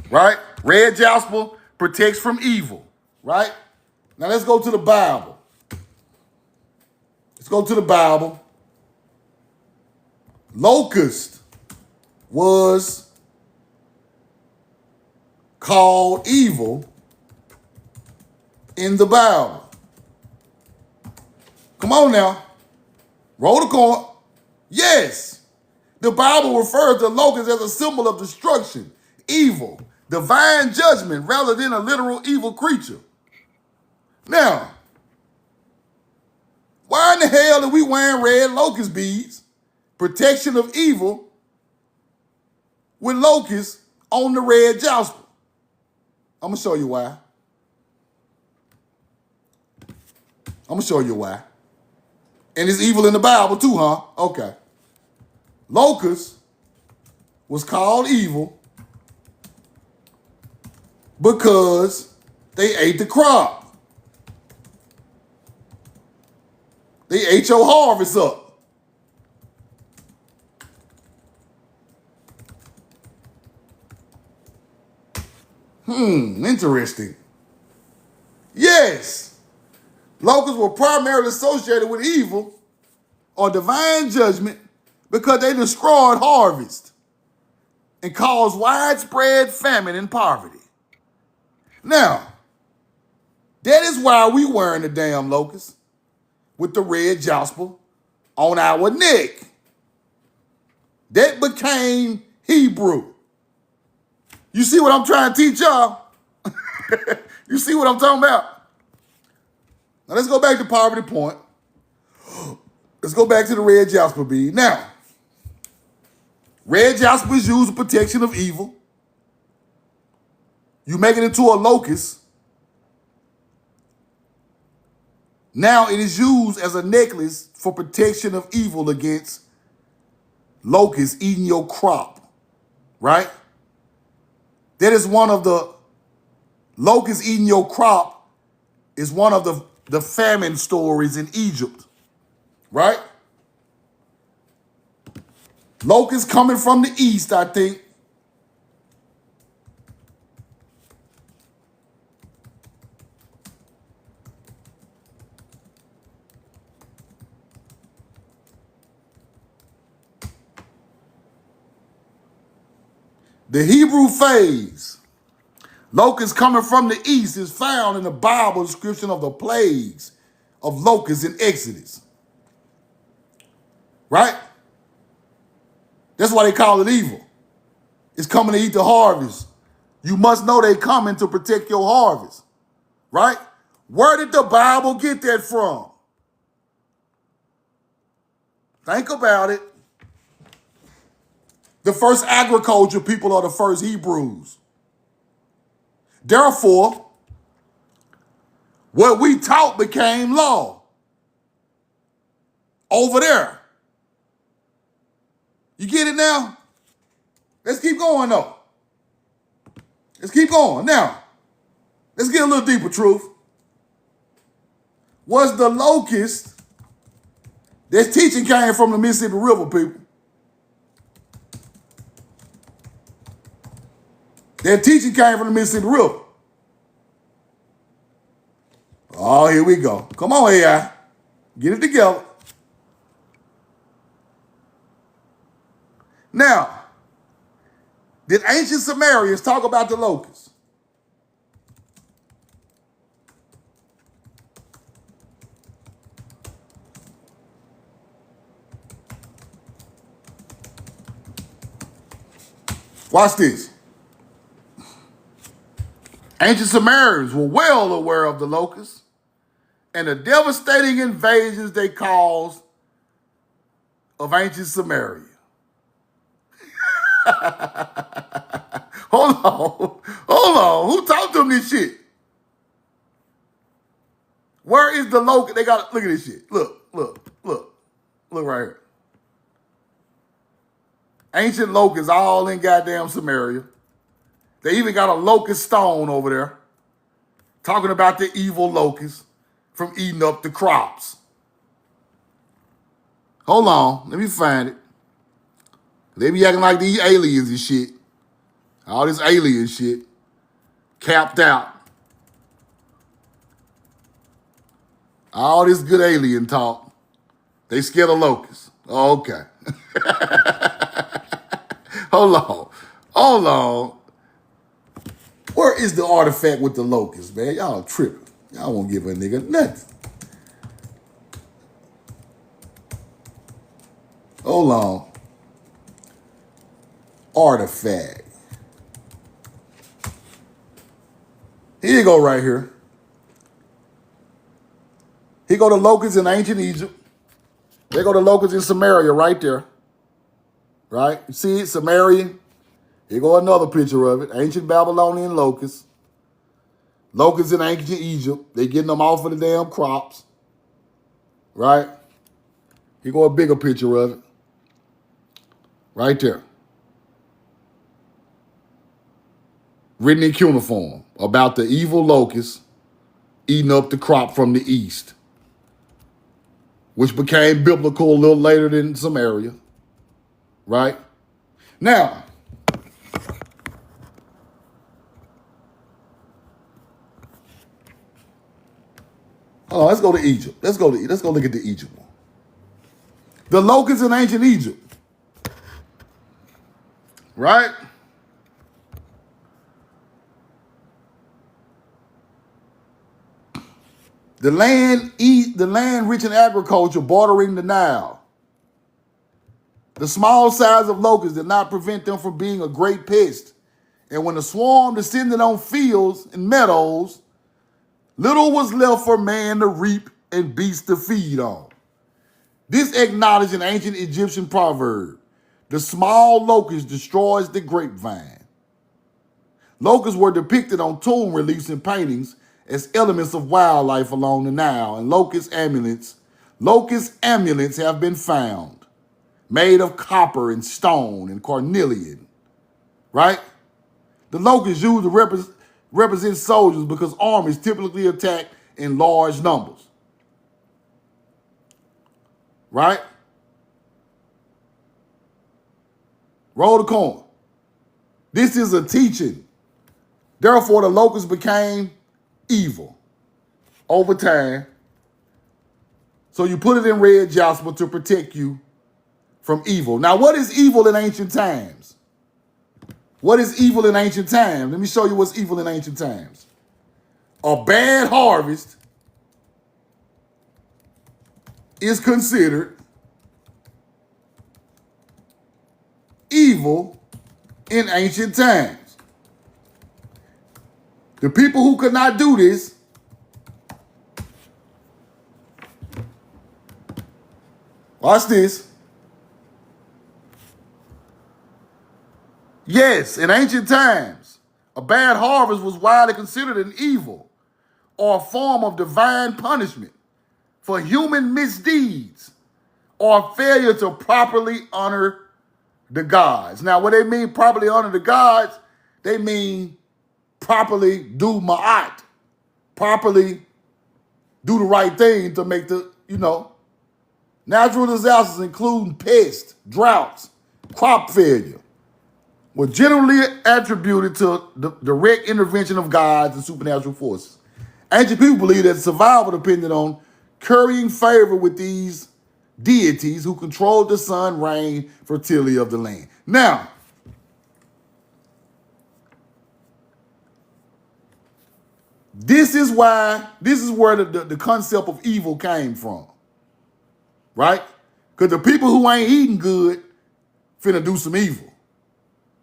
S1: Right? Red jasper protects from evil. Right? Now let's go to the Bible. Let's go to the Bible. Locust was called evil in the Bible. Come on now. Roll the coin. Yes. The Bible refers to locusts as a symbol of destruction, evil, divine judgment, rather than a literal evil creature. Now, why in the hell are we wearing red locust beads, protection of evil, with locusts on the red jasper? I'm going to show you why. I'm going to show you why. And it's evil in the Bible too, huh? Okay. Locust was called evil because they ate the crop. They ate your harvest up. Interesting. Yes. Locusts were primarily associated with evil or divine judgment because they destroyed harvest and caused widespread famine and poverty. Now, that is why we wearing the damn locust with the red jasper on our neck. That became Hebrew. You see what I'm trying to teach y'all? You see what I'm talking about? Now let's go back to Poverty Point. Let's go back to the red jasper bead. Now, red jasper is used for protection of evil. You make it into a locust. Now it is used as a necklace for protection of evil against locusts eating your crop, right? That is one of the locusts eating your crop is one of the famine stories in Egypt, right? Locusts coming from the east, I think. The Hebrew phase, locusts coming from the east, is found in the Bible description of the plagues of locusts in Exodus. Right? That's why they call it evil. It's coming to eat the harvest. You must know they coming to protect your harvest. Right? Where did the Bible get that from? Think about it. The first agriculture people are the first Hebrews. Therefore, what we taught became law. Over there. You get it now? Let's keep going though. Let's keep going. Now, let's get a little deeper, truth. Was the locust, this teaching came from the Mississippi River, people. That teaching came from the Mississippi River. Oh, here we go. Come on, AI. Get it together. Now, did ancient Sumerians talk about the locusts? Watch this. Ancient Sumerians were well aware of the locusts and the devastating invasions they caused of ancient Samaria. Hold on. Who taught them this shit? Where is the locust? They got, look at this shit. Look right here. Ancient locusts all in goddamn Samaria. They even got a locust stone over there talking about the evil locusts from eating up the crops. Hold on, let me find it. They be acting like these aliens and shit. All this alien shit. Capped out. All this good alien talk. They scared of locusts. Okay. Hold on. Where is the artifact with the locusts, man? Y'all tripping. Y'all won't give a nigga nothing. Hold on. Artifact. Here you go right here. Here go the locusts in ancient Egypt. There go the locusts in Samaria right there. Right? You see it? Samaria. Here go another picture of it. Ancient Babylonian locusts. Locusts in ancient Egypt. They getting them off of the damn crops. Right? Here go a bigger picture of it. Right there. Written in cuneiform about the evil locusts eating up the crop from the east, which became biblical a little later than Samaria. Right? Now, let's go to Egypt. Let's go look at the Egypt one. The locusts in ancient Egypt. Right? The land rich in agriculture bordering the Nile. The small size of locusts did not prevent them from being a great pest. And when the swarm descended on fields and meadows, little was left for man to reap and beasts to feed on. This acknowledged an ancient Egyptian proverb. The small locust destroys the grapevine. Locusts were depicted on tomb reliefs and paintings as elements of wildlife along the Nile, and locust amulets have been found, made of copper and stone and cornelian, right? The locusts used to represent soldiers because armies typically attack in large numbers, right? Roll the coin. This is a teaching. Therefore, the locusts became evil over time. So you put it in red jasper to protect you from evil. Now, what is evil in ancient times? What is evil in ancient times? Let me show you what's evil in ancient times. A bad harvest is considered evil in ancient times. The people who could not do this watch this. Yes, in ancient times, a bad harvest was widely considered an evil or a form of divine punishment for human misdeeds or failure to properly honor the gods. Now, what they mean properly honor the gods, they mean properly do ma'at, properly do the right thing to make the, natural disasters including pests, droughts, crop failure, were generally attributed to the direct intervention of gods and supernatural forces. Ancient people believed that survival depended on currying favor with these deities who controlled the sun, rain, fertility of the land. Now, this is where the concept of evil came from, right? Because the people who ain't eating good finna do some evil.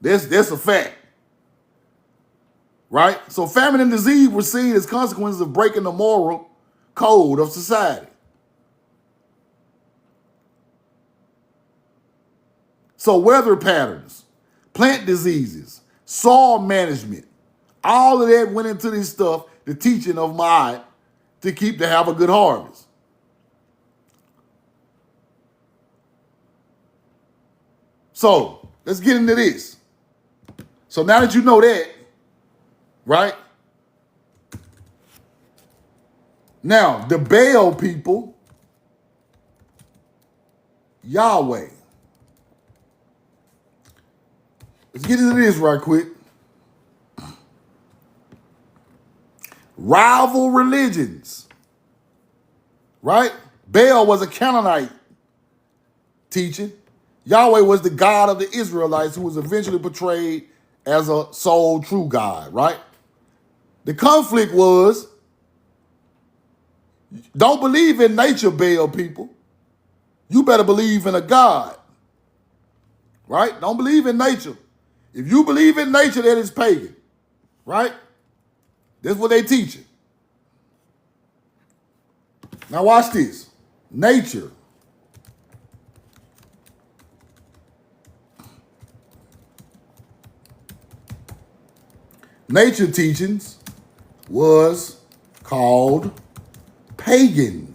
S1: That's a fact, right? So famine and disease were seen as consequences of breaking the moral code of society. So weather patterns, plant diseases, soil management, all of that went into this stuff, the teaching of Ma'at, to have a good harvest. So let's get into this. So now that you know that, right? Now, the Baal people, Yahweh. Let's get into this right quick. Rival religions, right? Baal was a Canaanite teaching. Yahweh was the God of the Israelites who was eventually portrayed as a sole true God, right? The conflict was, don't believe in nature, Baal people. You better believe in a God, right? Don't believe in nature. If you believe in nature, that is pagan, right? That's what they teaching. Now watch this. Nature. Nature teachings was called pagan.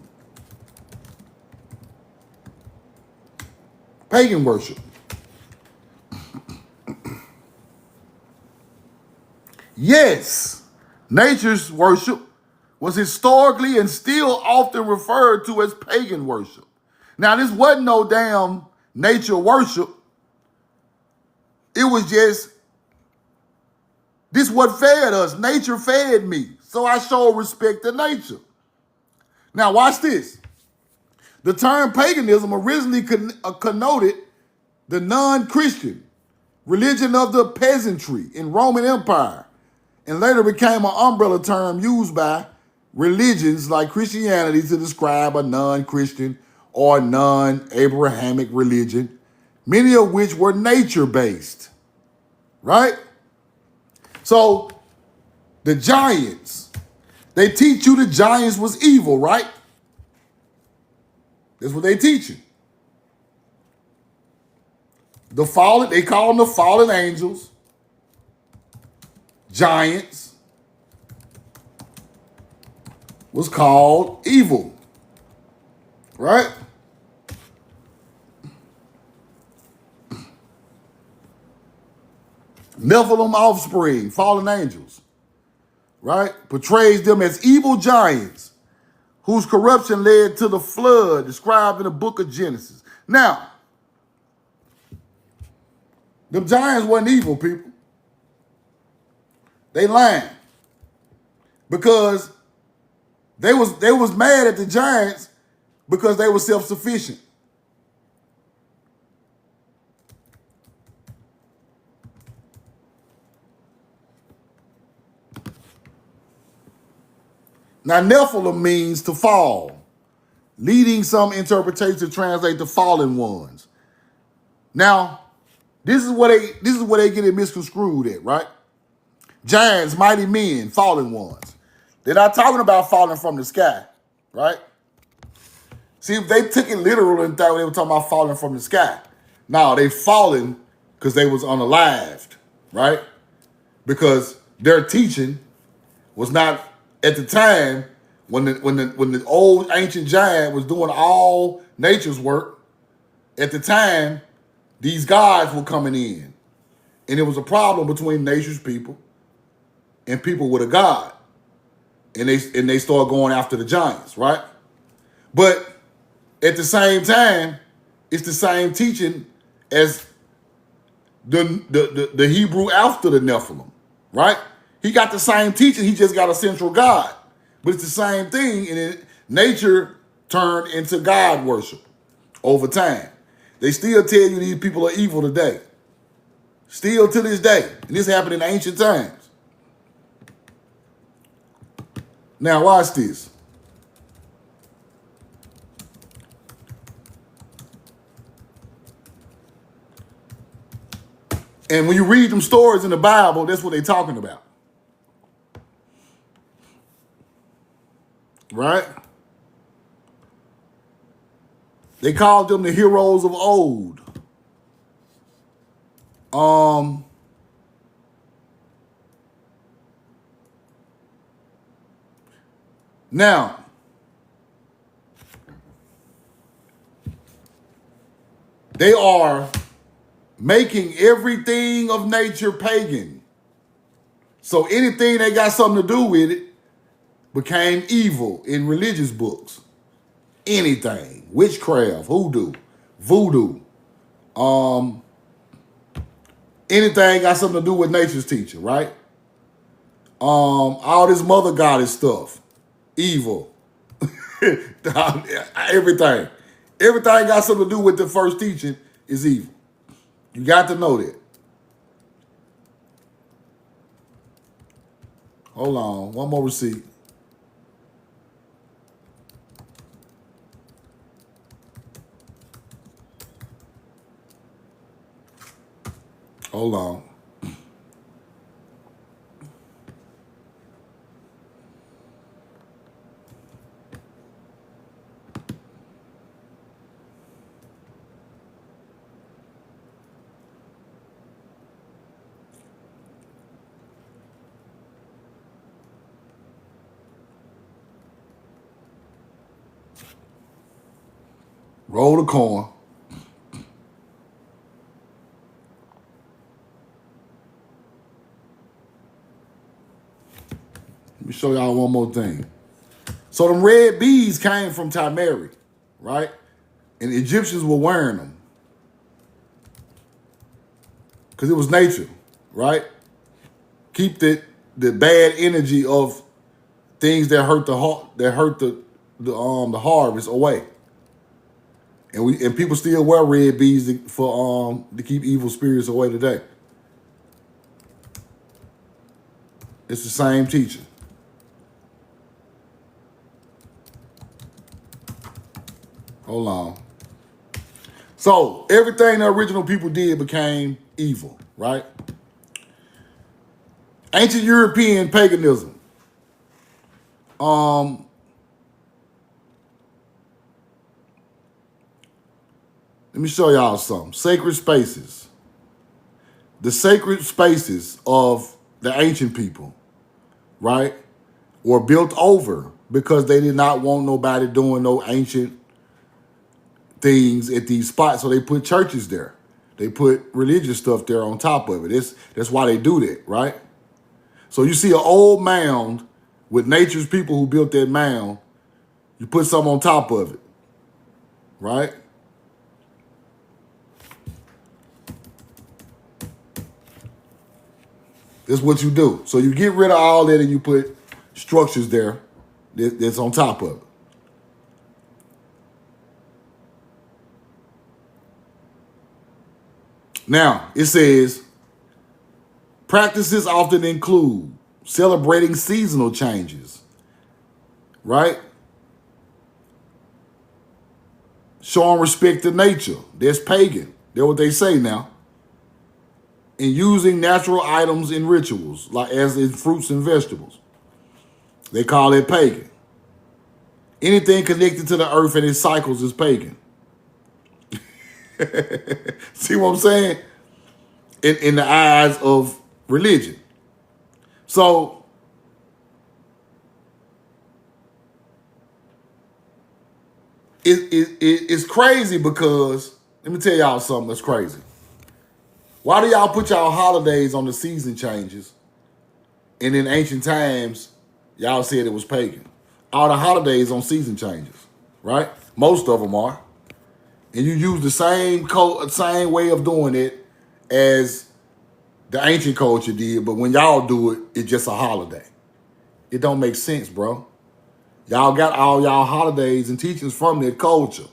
S1: Pagan worship. Yes, nature's worship was historically and still often referred to as pagan worship. Now, this wasn't no damn nature worship. It was just, this what fed us. Nature fed me. So I show respect to nature. Now, watch this. The term paganism originally connoted the non-Christian religion of the peasantry in Roman Empire, and later became an umbrella term used by religions like Christianity to describe a non-Christian or non-Abrahamic religion, many of which were nature-based, right? So the giants, they teach you the giants was evil, right? That's what they teach you. The fallen, they call them the fallen angels, giants, was called evil, right? Nephilim offspring, fallen angels, right? Portrays them as evil giants whose corruption led to the flood described in the book of Genesis. Now, them giants wasn't evil, people. They lying. Because they was mad at the giants because they were self-sufficient. Now, Nephilim means to fall, leading some interpretations to translate the fallen ones. Now, this is where they get it misconstrued at, right? Giants, mighty men, fallen ones. They're not talking about falling from the sky, right? See, if they took it literal and thought they were talking about falling from the sky. No, they fallen because they was unalived, right? Because their teaching was not at the time when the old ancient giant was doing all nature's work. At the time, these gods were coming in, and it was a problem between nature's people and people with a god, and they started going after the giants, right? But at the same time, it's the same teaching as the Hebrew after the Nephilim, right? He got the same teaching, he just got a central God. But it's the same thing, and nature turned into God worship over time. They still tell you these people are evil today. Still to this day. And this happened in ancient times. Now watch this. And when you read them stories in the Bible, that's what they're talking about. Right? They called them the heroes of old. Now, they are making everything of nature pagan. So anything that got something to do with it became evil in religious books. Anything. Witchcraft, hoodoo, voodoo. Anything got something to do with nature's teaching, right? All this mother goddess stuff. Evil. Everything. Everything got something to do with the first teaching is evil. You got to know that. Hold on. One more receipt. Hold on. Roll the coin. Let me show y'all one more thing. So them red beads came from Timeri, right? And the Egyptians were wearing them. Because it was nature, right? Keep the bad energy of things that hurt the harvest away. And people still wear red beads to keep evil spirits away today. It's the same teaching. Hold on. So everything the original people did became evil, right? Ancient European paganism. Let me show y'all something. Sacred spaces. The sacred spaces of the ancient people, right, were built over because they did not want nobody doing no ancient things at these spots. So they put churches there. They put religious stuff there on top of it. That's why they do that, right? So you see an old mound with nature's people who built that mound. You put something on top of it, right? That's what you do. So you get rid of all that and you put structures there that's on top of it. Now, it says, practices often include celebrating seasonal changes, right? Showing respect to nature. That's pagan. That's what they say now. And using natural items in rituals, like as in fruits and vegetables. They call it pagan. Anything connected to the earth and its cycles is pagan. See what I'm saying? In the eyes of religion. So it's crazy because, let me tell y'all something that's crazy. Why do y'all put y'all holidays on the season changes? And in ancient times, y'all said it was pagan. All the holidays on season changes, right? Most of them are. And you use the same way of doing it as the ancient culture did, but when y'all do it, it's just a holiday. It don't make sense, bro. Y'all got all y'all holidays and teachings from that culture,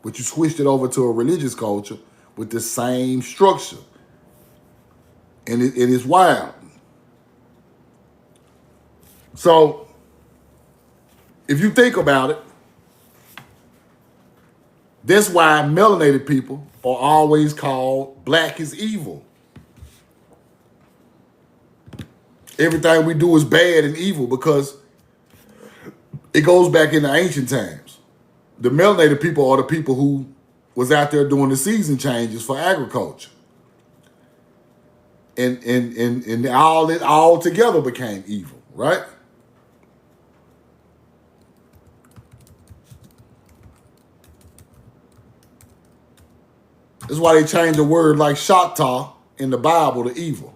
S1: but you switched it over to a religious culture with the same structure. And it is wild. So, if you think about it, that's why melanated people are always called black is evil. Everything we do is bad and evil because it goes back into ancient times. The melanated people are the people who was out there doing the season changes for agriculture. And all together became evil, right? That's why they changed the word like Shatta in the Bible to evil.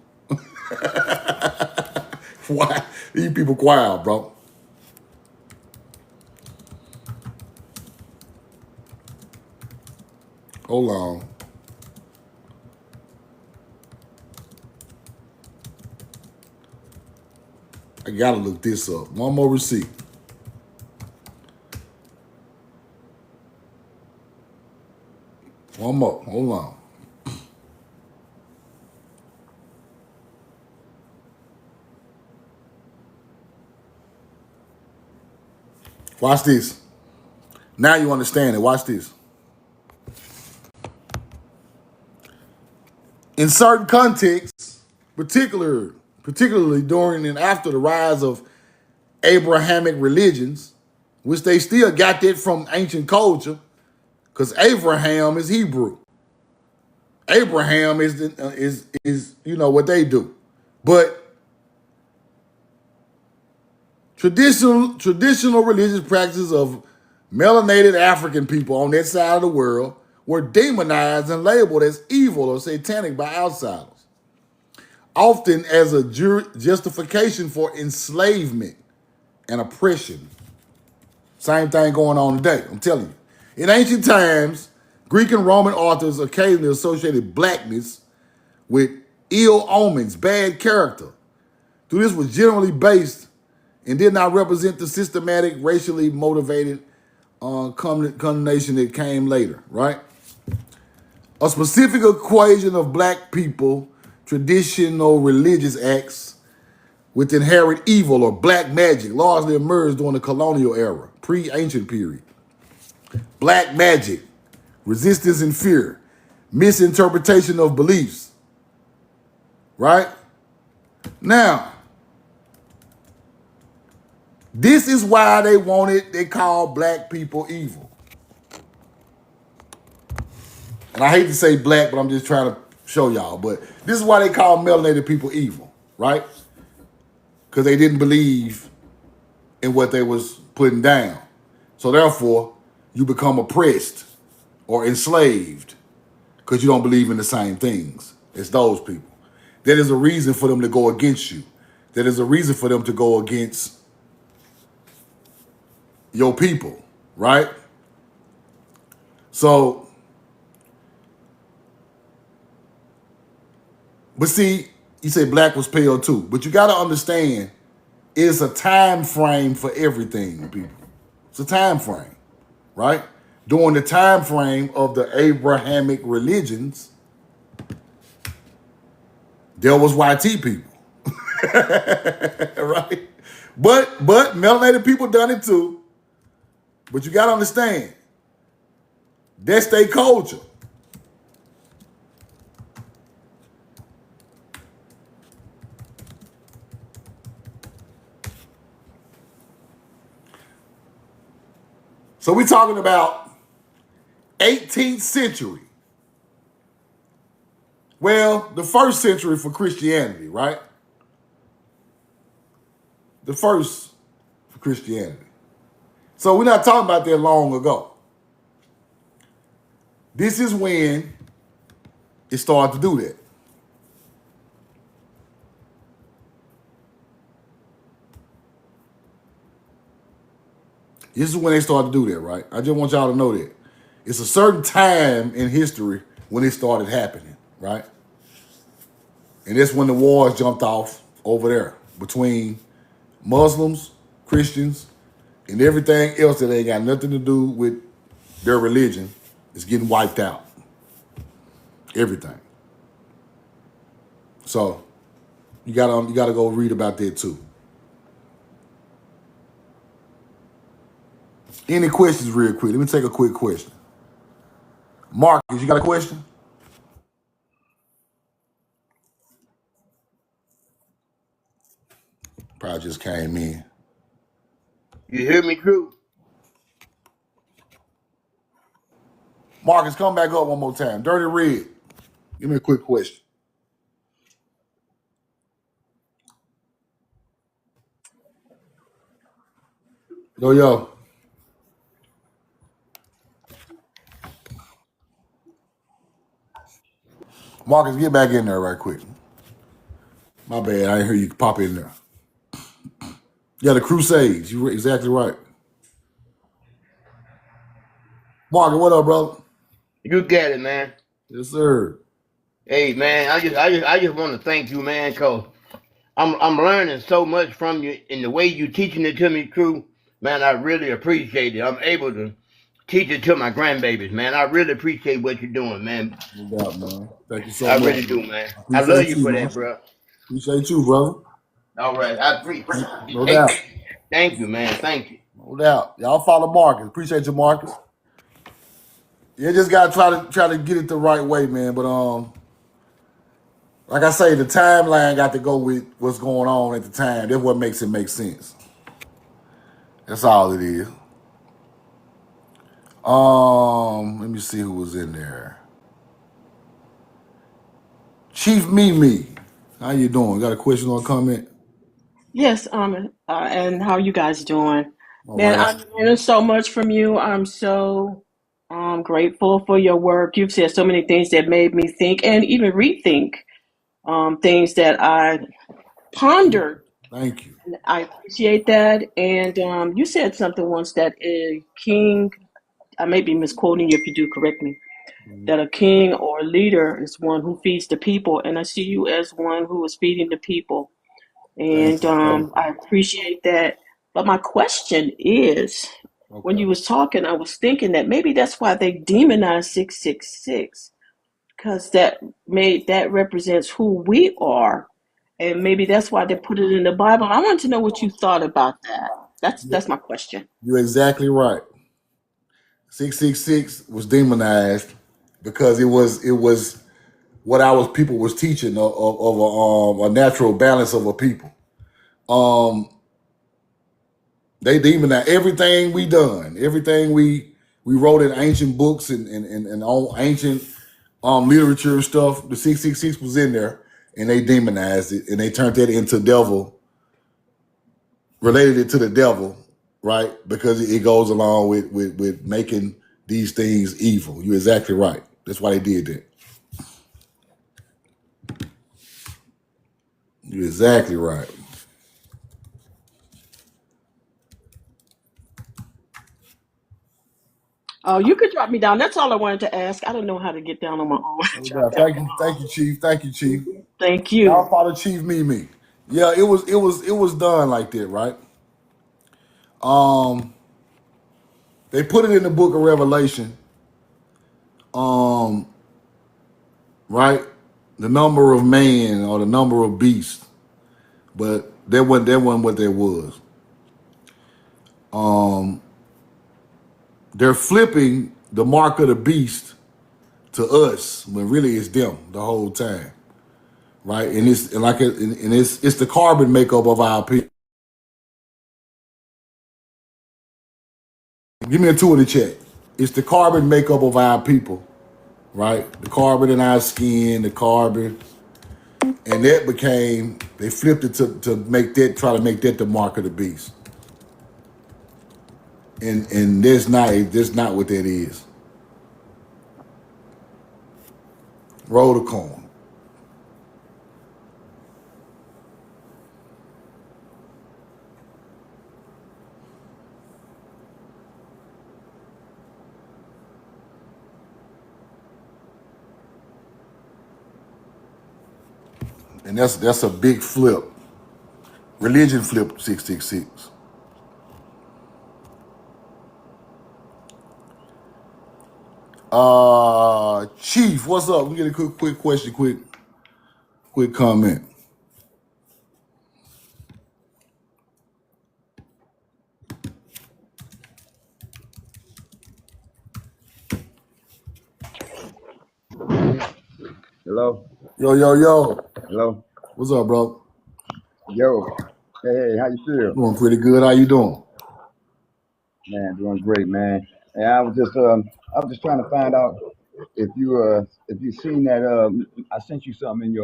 S1: Why? These people quiet, bro. Hold on. I gotta look this up. One more receipt. One more. Hold on. Watch this. Now you understand it. Watch this. In certain contexts, particularly during and after the rise of Abrahamic religions, which they still got that from ancient culture, because Abraham is Hebrew. Abraham is you know what they do, but traditional religious practices of melanated African people on that side of the world were demonized and labeled as evil or satanic by outsiders, often as a justification for enslavement and oppression. Same thing going on today, I'm telling you. In ancient times, Greek and Roman authors occasionally associated blackness with ill omens, bad character. Though this was generally based and did not represent the systematic, racially motivated condemnation that came later, right? A specific equation of black people, traditional religious acts with inherent evil or black magic largely emerged during the colonial era, pre-ancient period. Black magic, resistance and fear, misinterpretation of beliefs, right? Now, this is why they call black people evil. And I hate to say black, but I'm just trying to show y'all. But this is why they call melanated people evil, right? Because they didn't believe in what they was putting down. So therefore, you become oppressed or enslaved because you don't believe in the same things as those people. That is a reason for them to go against you. That is a reason for them to go against your people, right? So, but see, you say black was pale too, but you got to understand it's a time frame for everything, people. It's a time frame, right? During the time frame of the Abrahamic religions, there was YT people, right? But melanated people done it too. But you got to understand, that's their culture. So we're talking about 18th century. Well, the first century for Christianity, right? The first for Christianity. So we're not talking about that long ago. This is when it started to do that. This is when they started to do that, right? I just want y'all to know that. It's a certain time in history when it started happening, right? And that's when the wars jumped off over there between Muslims, Christians, and everything else that ain't got nothing to do with their religion is getting wiped out. Everything. So you gotta go read about that too. Any questions real quick? Let me take a quick question. Marcus, you got a question? Probably just came in.
S2: You hear me, crew?
S1: Marcus, come back up one more time. Dirty Red, give me a quick question. Yo. Marcus, get back in there right quick. My bad, I didn't hear you pop in there. Yeah, the Crusades. You were exactly right. Marcus, what up, brother?
S2: You get it, man.
S1: Yes, sir.
S2: Hey, man, I just want to thank you, man, cause I'm learning so much from you, and the way you teaching it to me, Crew. Man, I really appreciate it. I'm able to teach it to my grandbabies, man. I really appreciate what you're doing, man.
S1: No doubt, man. Thank you so
S2: I
S1: much.
S2: really do, man. I love
S1: Appreciate
S2: you
S1: you,
S2: for
S1: man.
S2: that, bro.
S1: Appreciate you, brother.
S2: All right, I appreciate.
S1: No
S2: Hey,
S1: doubt.
S2: thank you, man. Thank you.
S1: No doubt. Y'all follow Marcus. Appreciate you, Marcus. You just gotta try to get it the right way, man. But like I say, the timeline got to go with what's going on at the time. That's what makes it make sense. That's all it is. Let me see who was in there. Chief Mimi, how you doing? Got a question or a comment?
S3: Yes, and how you guys doing?
S1: All
S3: Man,
S1: right.
S3: I'm learning so much from you. I'm so grateful for your work. You've said so many things that made me think and even rethink things that I pondered.
S1: Thank you.
S3: I appreciate that. And you said something once that a king, I may be misquoting you if you do, correct me, that a king or a leader is one who feeds the people. And I see you as one who is feeding the people.
S1: Thank
S3: And
S1: you. Thank you.
S3: I appreciate that. But my question is, when
S1: Okay.
S3: you was talking, I was thinking that maybe that's why they demonized 666, because that represents who we are, and maybe that's why they put it in the Bible. I want to know what you thought about that. That's my question.
S1: You're exactly right. 666 was demonized because it was what our people was teaching of a natural balance of a people. They demonized everything we done, everything we wrote in ancient books and on ancient literature and stuff. The 666 was in there, and they demonized it, and they turned that into devil, related it to the devil, right? Because it goes along with making these things evil. You're exactly right. That's why they did that. You're exactly right.
S3: Oh, you could drop me down. That's all I wanted to ask. I don't know how to get down on my own.
S1: No
S3: Drop
S1: doubt.
S3: down.
S1: Thank you, Chief. Thank you, Chief.
S3: Thank
S1: Y'all
S3: you.
S1: follow Chief Mimi. Yeah, it was done like that, right? Um, they put it in the book of Revelation, um, right? The number of man or the number of beast, but that wasn't what that was. They're flipping the mark of the beast to us when really it's them the whole time, right? And it's the carbon makeup of our people. Give me a two in the chat. It's the carbon makeup of our people, right? The carbon in our skin, the carbon, and that became they flipped it to try to make that the mark of the beast, and that's not what that is. Roll the corn, and that's a big flip. Religion flipped 666. Chief, what's up? We get a quick question, quick comment.
S4: Hello,
S1: Yo,
S4: hello,
S1: what's up, bro?
S4: yo. Hey, how you feel?
S1: Doing pretty good. How you doing?
S4: Man, doing great, man. And I was just trying to find out if you seen that I sent you something in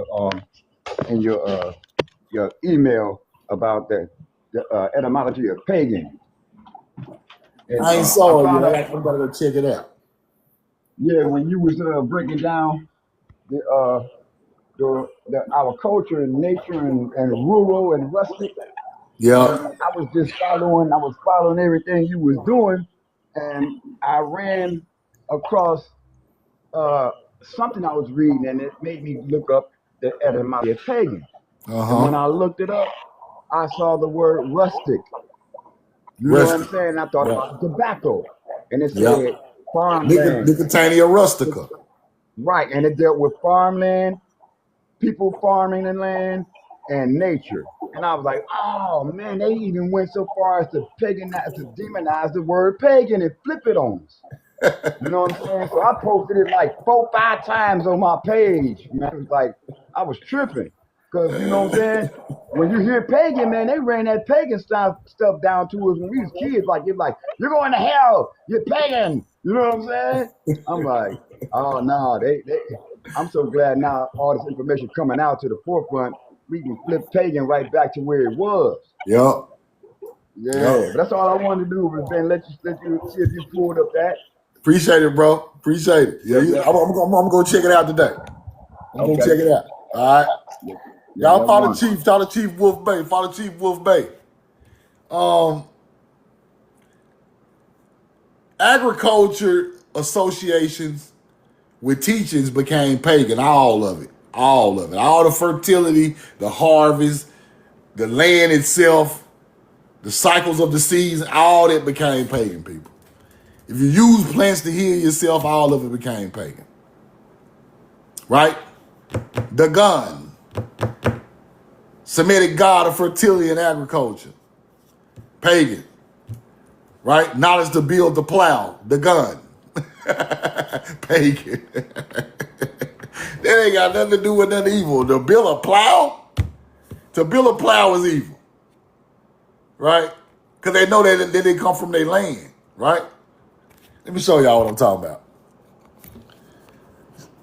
S4: your email about the etymology of pagan, and
S1: I ain't
S4: I
S1: saw it
S4: found
S1: yet.
S4: out,
S1: I'm gonna go check it out.
S4: yeah, when you was breaking down the our culture and nature and rural and rustic.
S1: Yeah.
S4: And I was following everything you was doing, and I ran across uh, something I was reading, and it made me look up the etymology of pagan. And when
S1: Uh-huh.
S4: I looked it up, I saw the word rustic. You know what I'm
S1: Rustic.
S4: saying? I thought
S1: Yeah.
S4: about tobacco, and it
S1: Yeah.
S4: said farmland,
S1: Nicotania rustica.
S4: right? And it dealt with farmland, people farming the land, and nature. And I was like, oh man, they even went so far as to demonize the word pagan and flip it on us. You know what I'm saying? So I posted it like 4, 5 times on my page. Man, it was like I was tripping. Cause you know what I'm saying? When you hear pagan, man, they ran that pagan stuff down to us when we was kids. Like it's like, you're going to hell, you're pagan. You know what I'm saying? I'm like, oh no, they I'm so glad now all this information coming out to the forefront, we can flip pagan right back to where it was.
S1: Yep. Yep.
S4: Yeah, but that's all I wanted to do was then let you see if you pulled up that.
S1: Appreciate it, bro. Appreciate it. Yeah,
S4: Yep, yep.
S1: I'm gonna go check it out today. I'm gonna
S4: Okay.
S1: check it out. All right.
S4: Yep,
S1: Y'all
S4: that's
S1: follow
S4: one.
S1: Chief. Follow Chief Wolf Bay. Follow Chief Wolf Bay. Agriculture associations with teachings became pagan. All of it. All of it. All the fertility, the harvest, the land itself, the cycles of the season, all that became pagan, people. If you use plants to heal yourself, all of it became pagan. Right? The gun. Semitic god of fertility and agriculture. Pagan. Right? Knowledge to build the plow. The gun. Pagan. That ain't got nothing to do with nothing evil. To build a plow? To build a plow is evil. Right? Because they know that they didn't come from their land. Right? Let me show y'all what I'm talking about.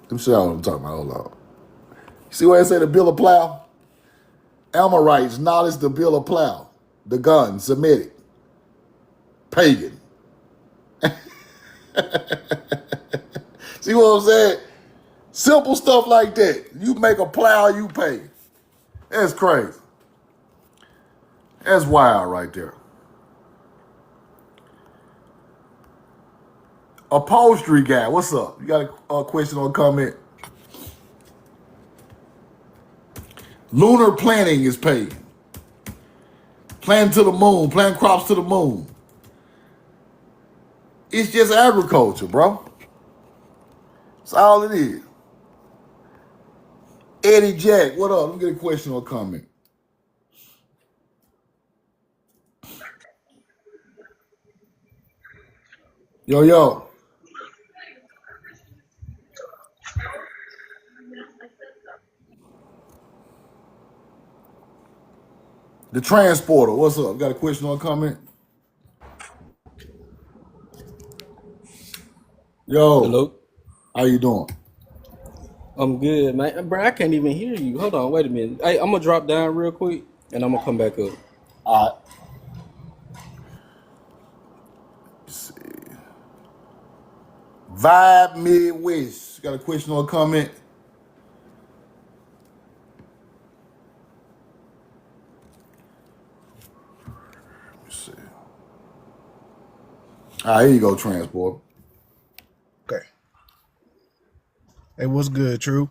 S1: Let me show y'all what I'm talking about. Hold on. See where it say to build a plow? Amorites, knowledge to build a plow. The gun, Semitic. Pagan. See what I'm saying? Simple stuff like that. You make a plow, you pay. That's crazy. That's wild right there. Upholstery guy, what's up? You got a question or comment? Lunar planting is pagan. Planting to the moon, planting crops to the moon. It's just agriculture, bro. That's all it is. Eddie Jack, what up? Let me get a question or comment. Yo. The transporter, what's up? Got a question or comment? Yo.
S5: Hello.
S1: How you doing?
S5: I'm good, man. Bro, I can't even hear you. Hold on, wait a minute. Hey, I'm gonna drop down real quick and I'm gonna come back up.
S1: All right. Let's see. Vibe Midwest. Got a question or comment? Let's see. All right, here you go, transport.
S6: Okay. Hey, what's good, True?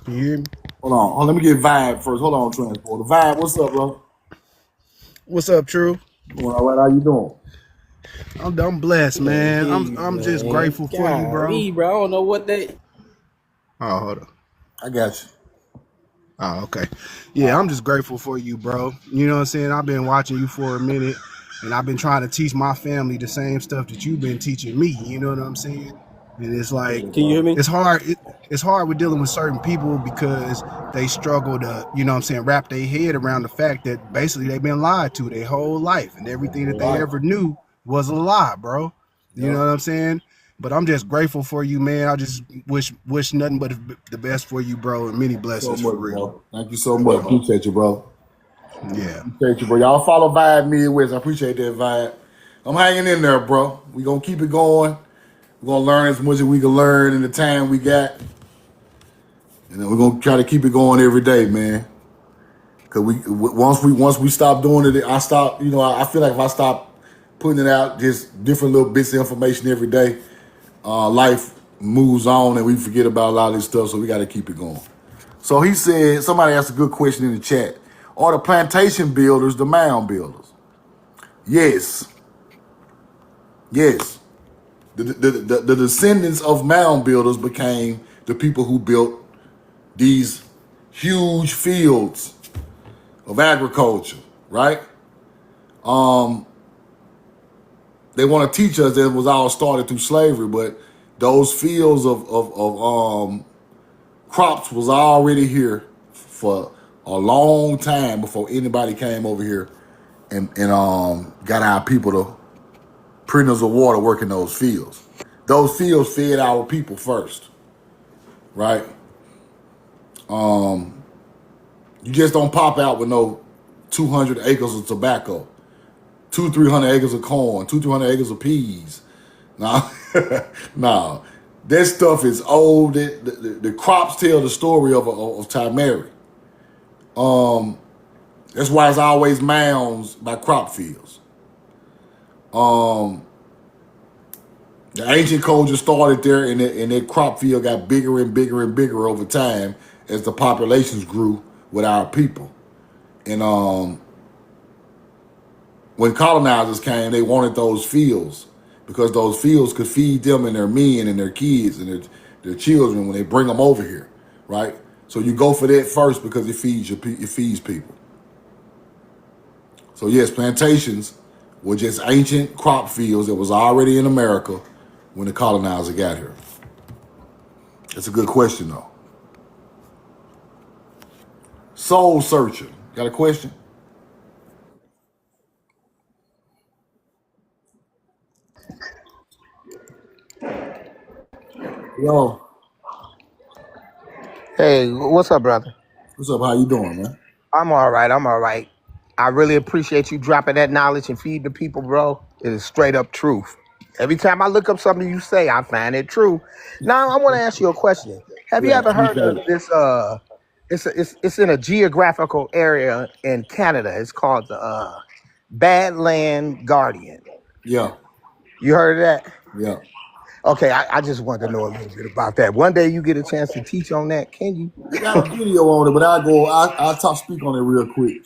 S6: Can you hear me?
S1: Hold on. Let me get Vibe first. Hold on, transport. Vibe, what's up, bro?
S6: What's up, True?
S1: Doing all right? How you doing?
S6: I'm blessed, man.
S5: Hey,
S6: I'm just
S5: man.
S6: grateful for you, bro.
S5: Golly, bro. I don't know what that.
S6: Oh, hold on.
S1: I got you.
S6: Oh, okay. Yeah, I'm just grateful for you, bro. You know what I'm saying? I've been watching you for a minute, and I've been trying to teach my family the same stuff that you've been teaching me. You know what I'm saying? And it's like,
S5: Can you hear me?
S6: it's hard. It's hard with dealing with certain people because they struggle to, you know what I'm saying, wrap their head around the fact that basically they've been lied to their whole life, and everything that they ever knew was a lie, bro. You know what I'm saying? But I'm just grateful for you, man. I just wish nothing but the best for you, bro, and many blessings for real.
S1: Bro. Thank you so much. Appreciate you, bro.
S6: Yeah.
S1: Appreciate you, bro. Y'all follow Vibe Midwest. I appreciate that, Vibe. I'm hanging in there, bro. We gonna keep it going. We're gonna learn as much as we can learn in the time we got. And then we're gonna try to keep it going every day, man. Cause once we stop doing it, I stop. You know, I feel like if I stop putting it out, just different little bits of information every day, life moves on and we forget about a lot of this stuff. So we got to keep it going. So he said, somebody asked a good question in the chat. Are the plantation builders the mound builders? Yes. Yes. The descendants of mound builders became the people who built these huge fields of agriculture, right? They want to teach us that it was all started through slavery, but those fields of crops was already here for a long time before anybody came over here and got our people to prisoners of war to work in those fields. Those fields fed our people first, right? You just don't pop out with no 200 acres of tobacco, 300 acres of corn, 300 acres of peas. No, no. That stuff is old. The crops tell the story of Timeri. That's why it's always mounds by crop fields. The ancient culture started there, and that crop field got bigger and bigger and bigger over time as the populations grew with our people. And when colonizers came, they wanted those fields because those fields could feed them and their men and their kids and their children when they bring them over here, right? So you go for that first because it feeds people. So yes, plantations were just ancient crop fields that was already in America when the colonizer got here. That's a good question though. Soul Searcher, got a question? Yo,
S7: Hey, what's up, brother?
S1: what's up? How you doing, man?
S7: I'm all right. I'm all right. I really appreciate you dropping that knowledge and feeding the people, bro. It is straight up truth. Every time I look up something you say, I find it true. Now, I want to ask you a question. Have you
S1: Yeah,
S7: ever heard
S1: appreciate
S7: of
S1: it.
S7: this? It's in a geographical area in Canada. It's called the Badland Guardian.
S1: Yeah,
S7: You heard of that?
S1: yeah.
S7: Okay, I just wanted to know a little bit about that. One day you get a chance to teach on that, can you?
S1: They got a video on it, but I'll talk speak on it real quick.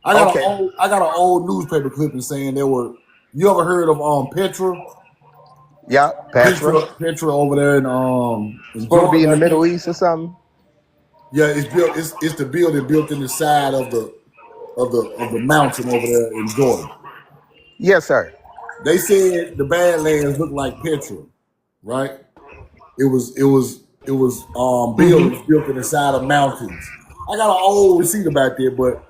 S1: I got
S7: Okay.
S1: an old newspaper clipping saying there were. You ever heard of Petra?
S7: Yeah, Petra.
S1: Petra over there in
S7: Supposed to be in
S1: Jordan,
S7: the
S1: I think.
S7: Middle East or something.
S1: Yeah, it's built. It's the building built in the side of the mountain over there in Jordan.
S7: Yes, sir.
S1: They said the Badlands looked like Petra, right? It was buildings built in the side of mountains. I got an old receipt about that, but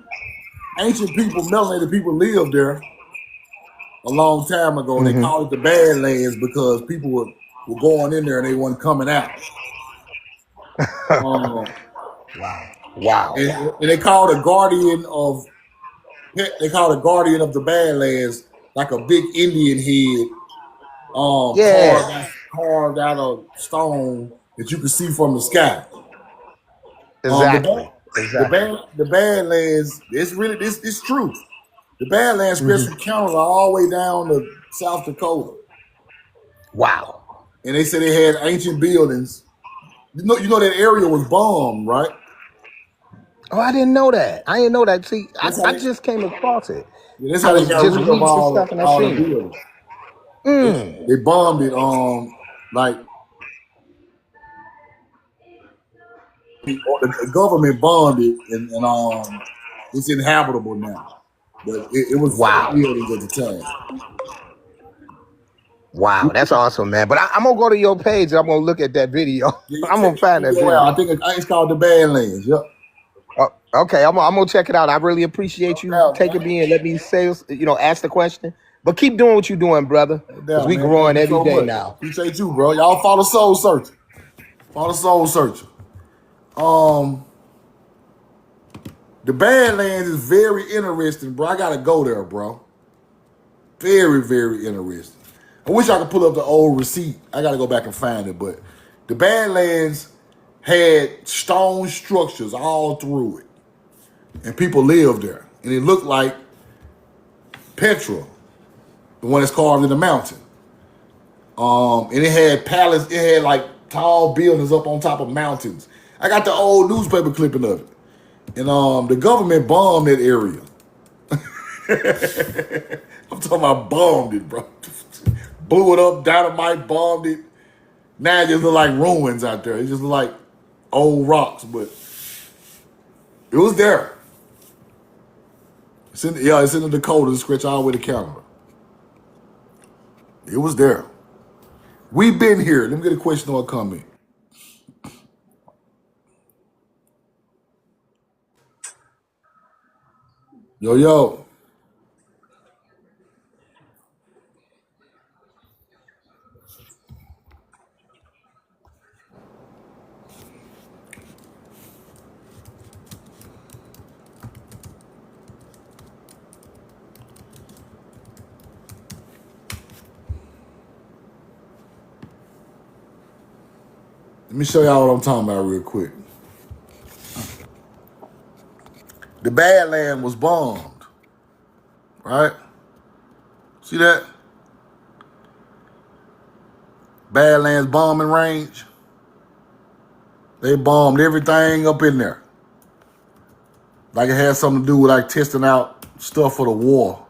S1: ancient people, melanated people lived there a long time ago. They called it the Badlands because people were going in there and they weren't coming out.
S7: Wow.
S1: And they called a guardian of the Badlands like a big Indian head,
S7: Yeah,
S1: carved out of stone that you could see from the sky.
S7: exactly.
S1: The Badlands, it's true. The Badlands spreads from Canada all the way down to South Dakota.
S7: Wow.
S1: And they said they had ancient buildings. You know that area was bombed, right?
S7: Oh, I didn't know that. I didn't know that. See,
S1: That's how
S7: I
S1: they,
S7: just came across it.
S1: yeah, that's
S7: I
S1: how they
S7: was
S1: got
S7: just
S1: rid of
S7: reading some stuff and I
S1: all the
S7: seen it.
S1: buildings.
S7: Mm.
S1: They bombed it like the government bombed it and it's inhabitable now. But it was
S7: Wow.
S1: buildings at the time.
S7: Wow. That's awesome, man. But I'm going to go to your page and I'm going to look at that video. I'm going to find that video.
S1: I think it's called the Badlands. Yep.
S7: Okay, I'm gonna check it out. I really appreciate you
S1: doubt,
S7: taking me and let me say, ask the question. But keep doing what you're doing, brother,
S1: No
S7: because
S1: doubt,
S7: we
S1: man.
S7: growing
S1: Thank you
S7: every
S1: so
S7: day
S1: much.
S7: now.
S1: Appreciate you, bro. Y'all follow Soul Searcher. Follow Soul Searcher. The Badlands is very interesting, bro. I gotta go there, bro. Very, very interesting. I wish I could pull up the old receipt. I gotta go back and find it, but the Badlands had stone structures all through it. And people lived there. And it looked like Petra, the one that's carved in the mountain. And it had palace, it had like tall buildings up on top of mountains. I got the old newspaper clipping of it. And the government bombed that area. I'm talking about bombed it, bro. Blew it up, dynamite, bombed it. Now it just look like ruins out there. It just look like old rocks, but it was there. It's in the Dakotas, stretch all the way to Canada. It was there. We've been here. Let me get a question or a comment. Yo. Let me show y'all what I'm talking about real quick. The Badlands was bombed, right? See that? Badlands bombing range. They bombed everything up in there. Like it had something to do with like testing out stuff for the war.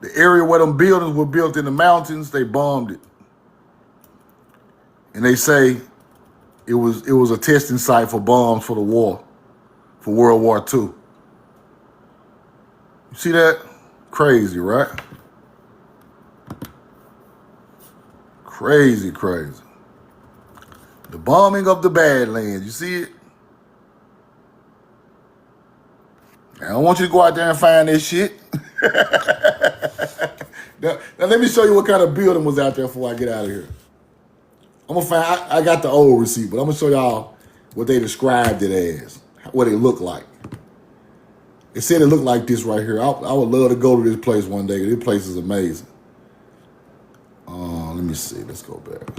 S1: The area where them buildings were built in the mountains, they bombed it. And they say it was a testing site for bombs for the war, for World War II. You see that? Crazy, right? Crazy. The bombing of the Badlands, you see it? I don't want you to go out there and find this shit. Now let me show you what kind of building was out there before I get out of here. I'm gonna find, I got the old receipt, but I'm gonna show y'all what they described it as, what it looked like. It said it looked like this right here. I would love to go to this place one day. This place is amazing. Let me see, let's go back.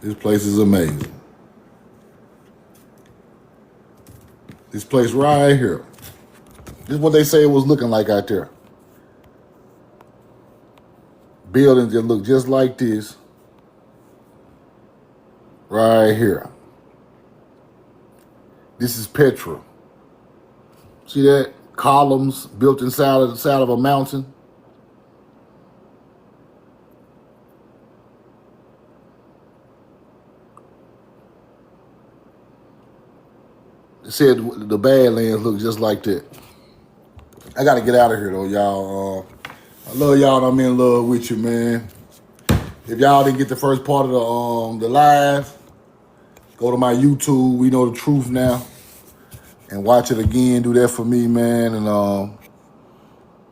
S1: This place is amazing. This place right here. This is what they say it was looking like out there. Buildings that look just like this. Right here. This is Petra. See that? Columns built inside of a mountain. It said the Badlands look just like that. I gotta get out of here though, y'all. I love y'all and I'm in love with you, man. If y'all didn't get the first part of the live, go to my YouTube, We Know the Truth Now, and watch it again. Do that for me, man. And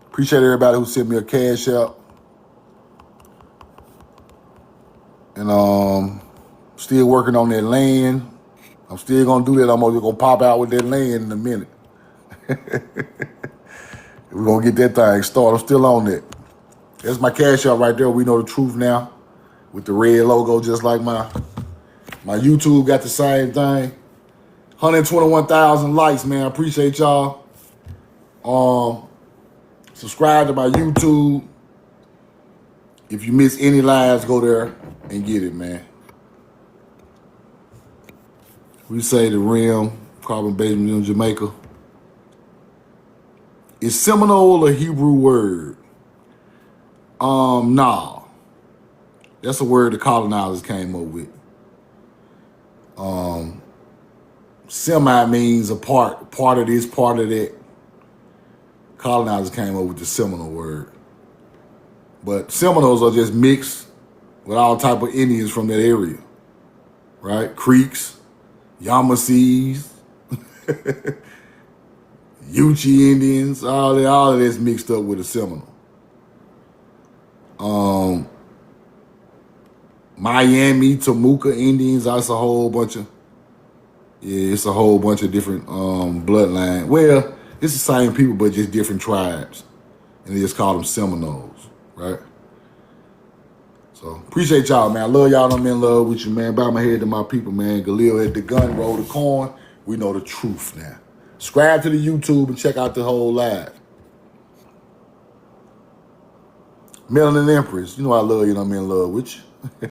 S1: appreciate everybody who sent me a cash out. And still working on that land. I'm still gonna do that. I'm gonna pop out with that land in a minute. We're gonna get that thing started. I'm still on that. That's my cash out right there. We Know the Truth Now, with the red logo, just like my YouTube got the same thing. 121,000 likes, man. I appreciate y'all. Subscribe to my YouTube. If you miss any lives, go there and get it, man. We say the Rim, Carbon Basement in Jamaica. Is Seminole a Hebrew word? Nah. That's a word the colonizers came up with. Semi means a part of this, part of that. Colonizers came up with the Seminole word. But Seminoles are just mixed with all type of Indians from that area, right? Creeks, Yamasees, Yuchi Indians, all of that's mixed up with the Seminole. Miami, Temuca Indians, that's a whole bunch of, it's a whole bunch of different bloodline. Well, it's the same people, but just different tribes. And they just call them Seminoles, right? So appreciate y'all, man. I love y'all. I'm in love with you, man. Bow my head to my people, man. Galil had the gun, roll the corn. We know the truth now. Subscribe to the YouTube and check out the whole live. Melanin Empress, you know I love you and I'm in love with you.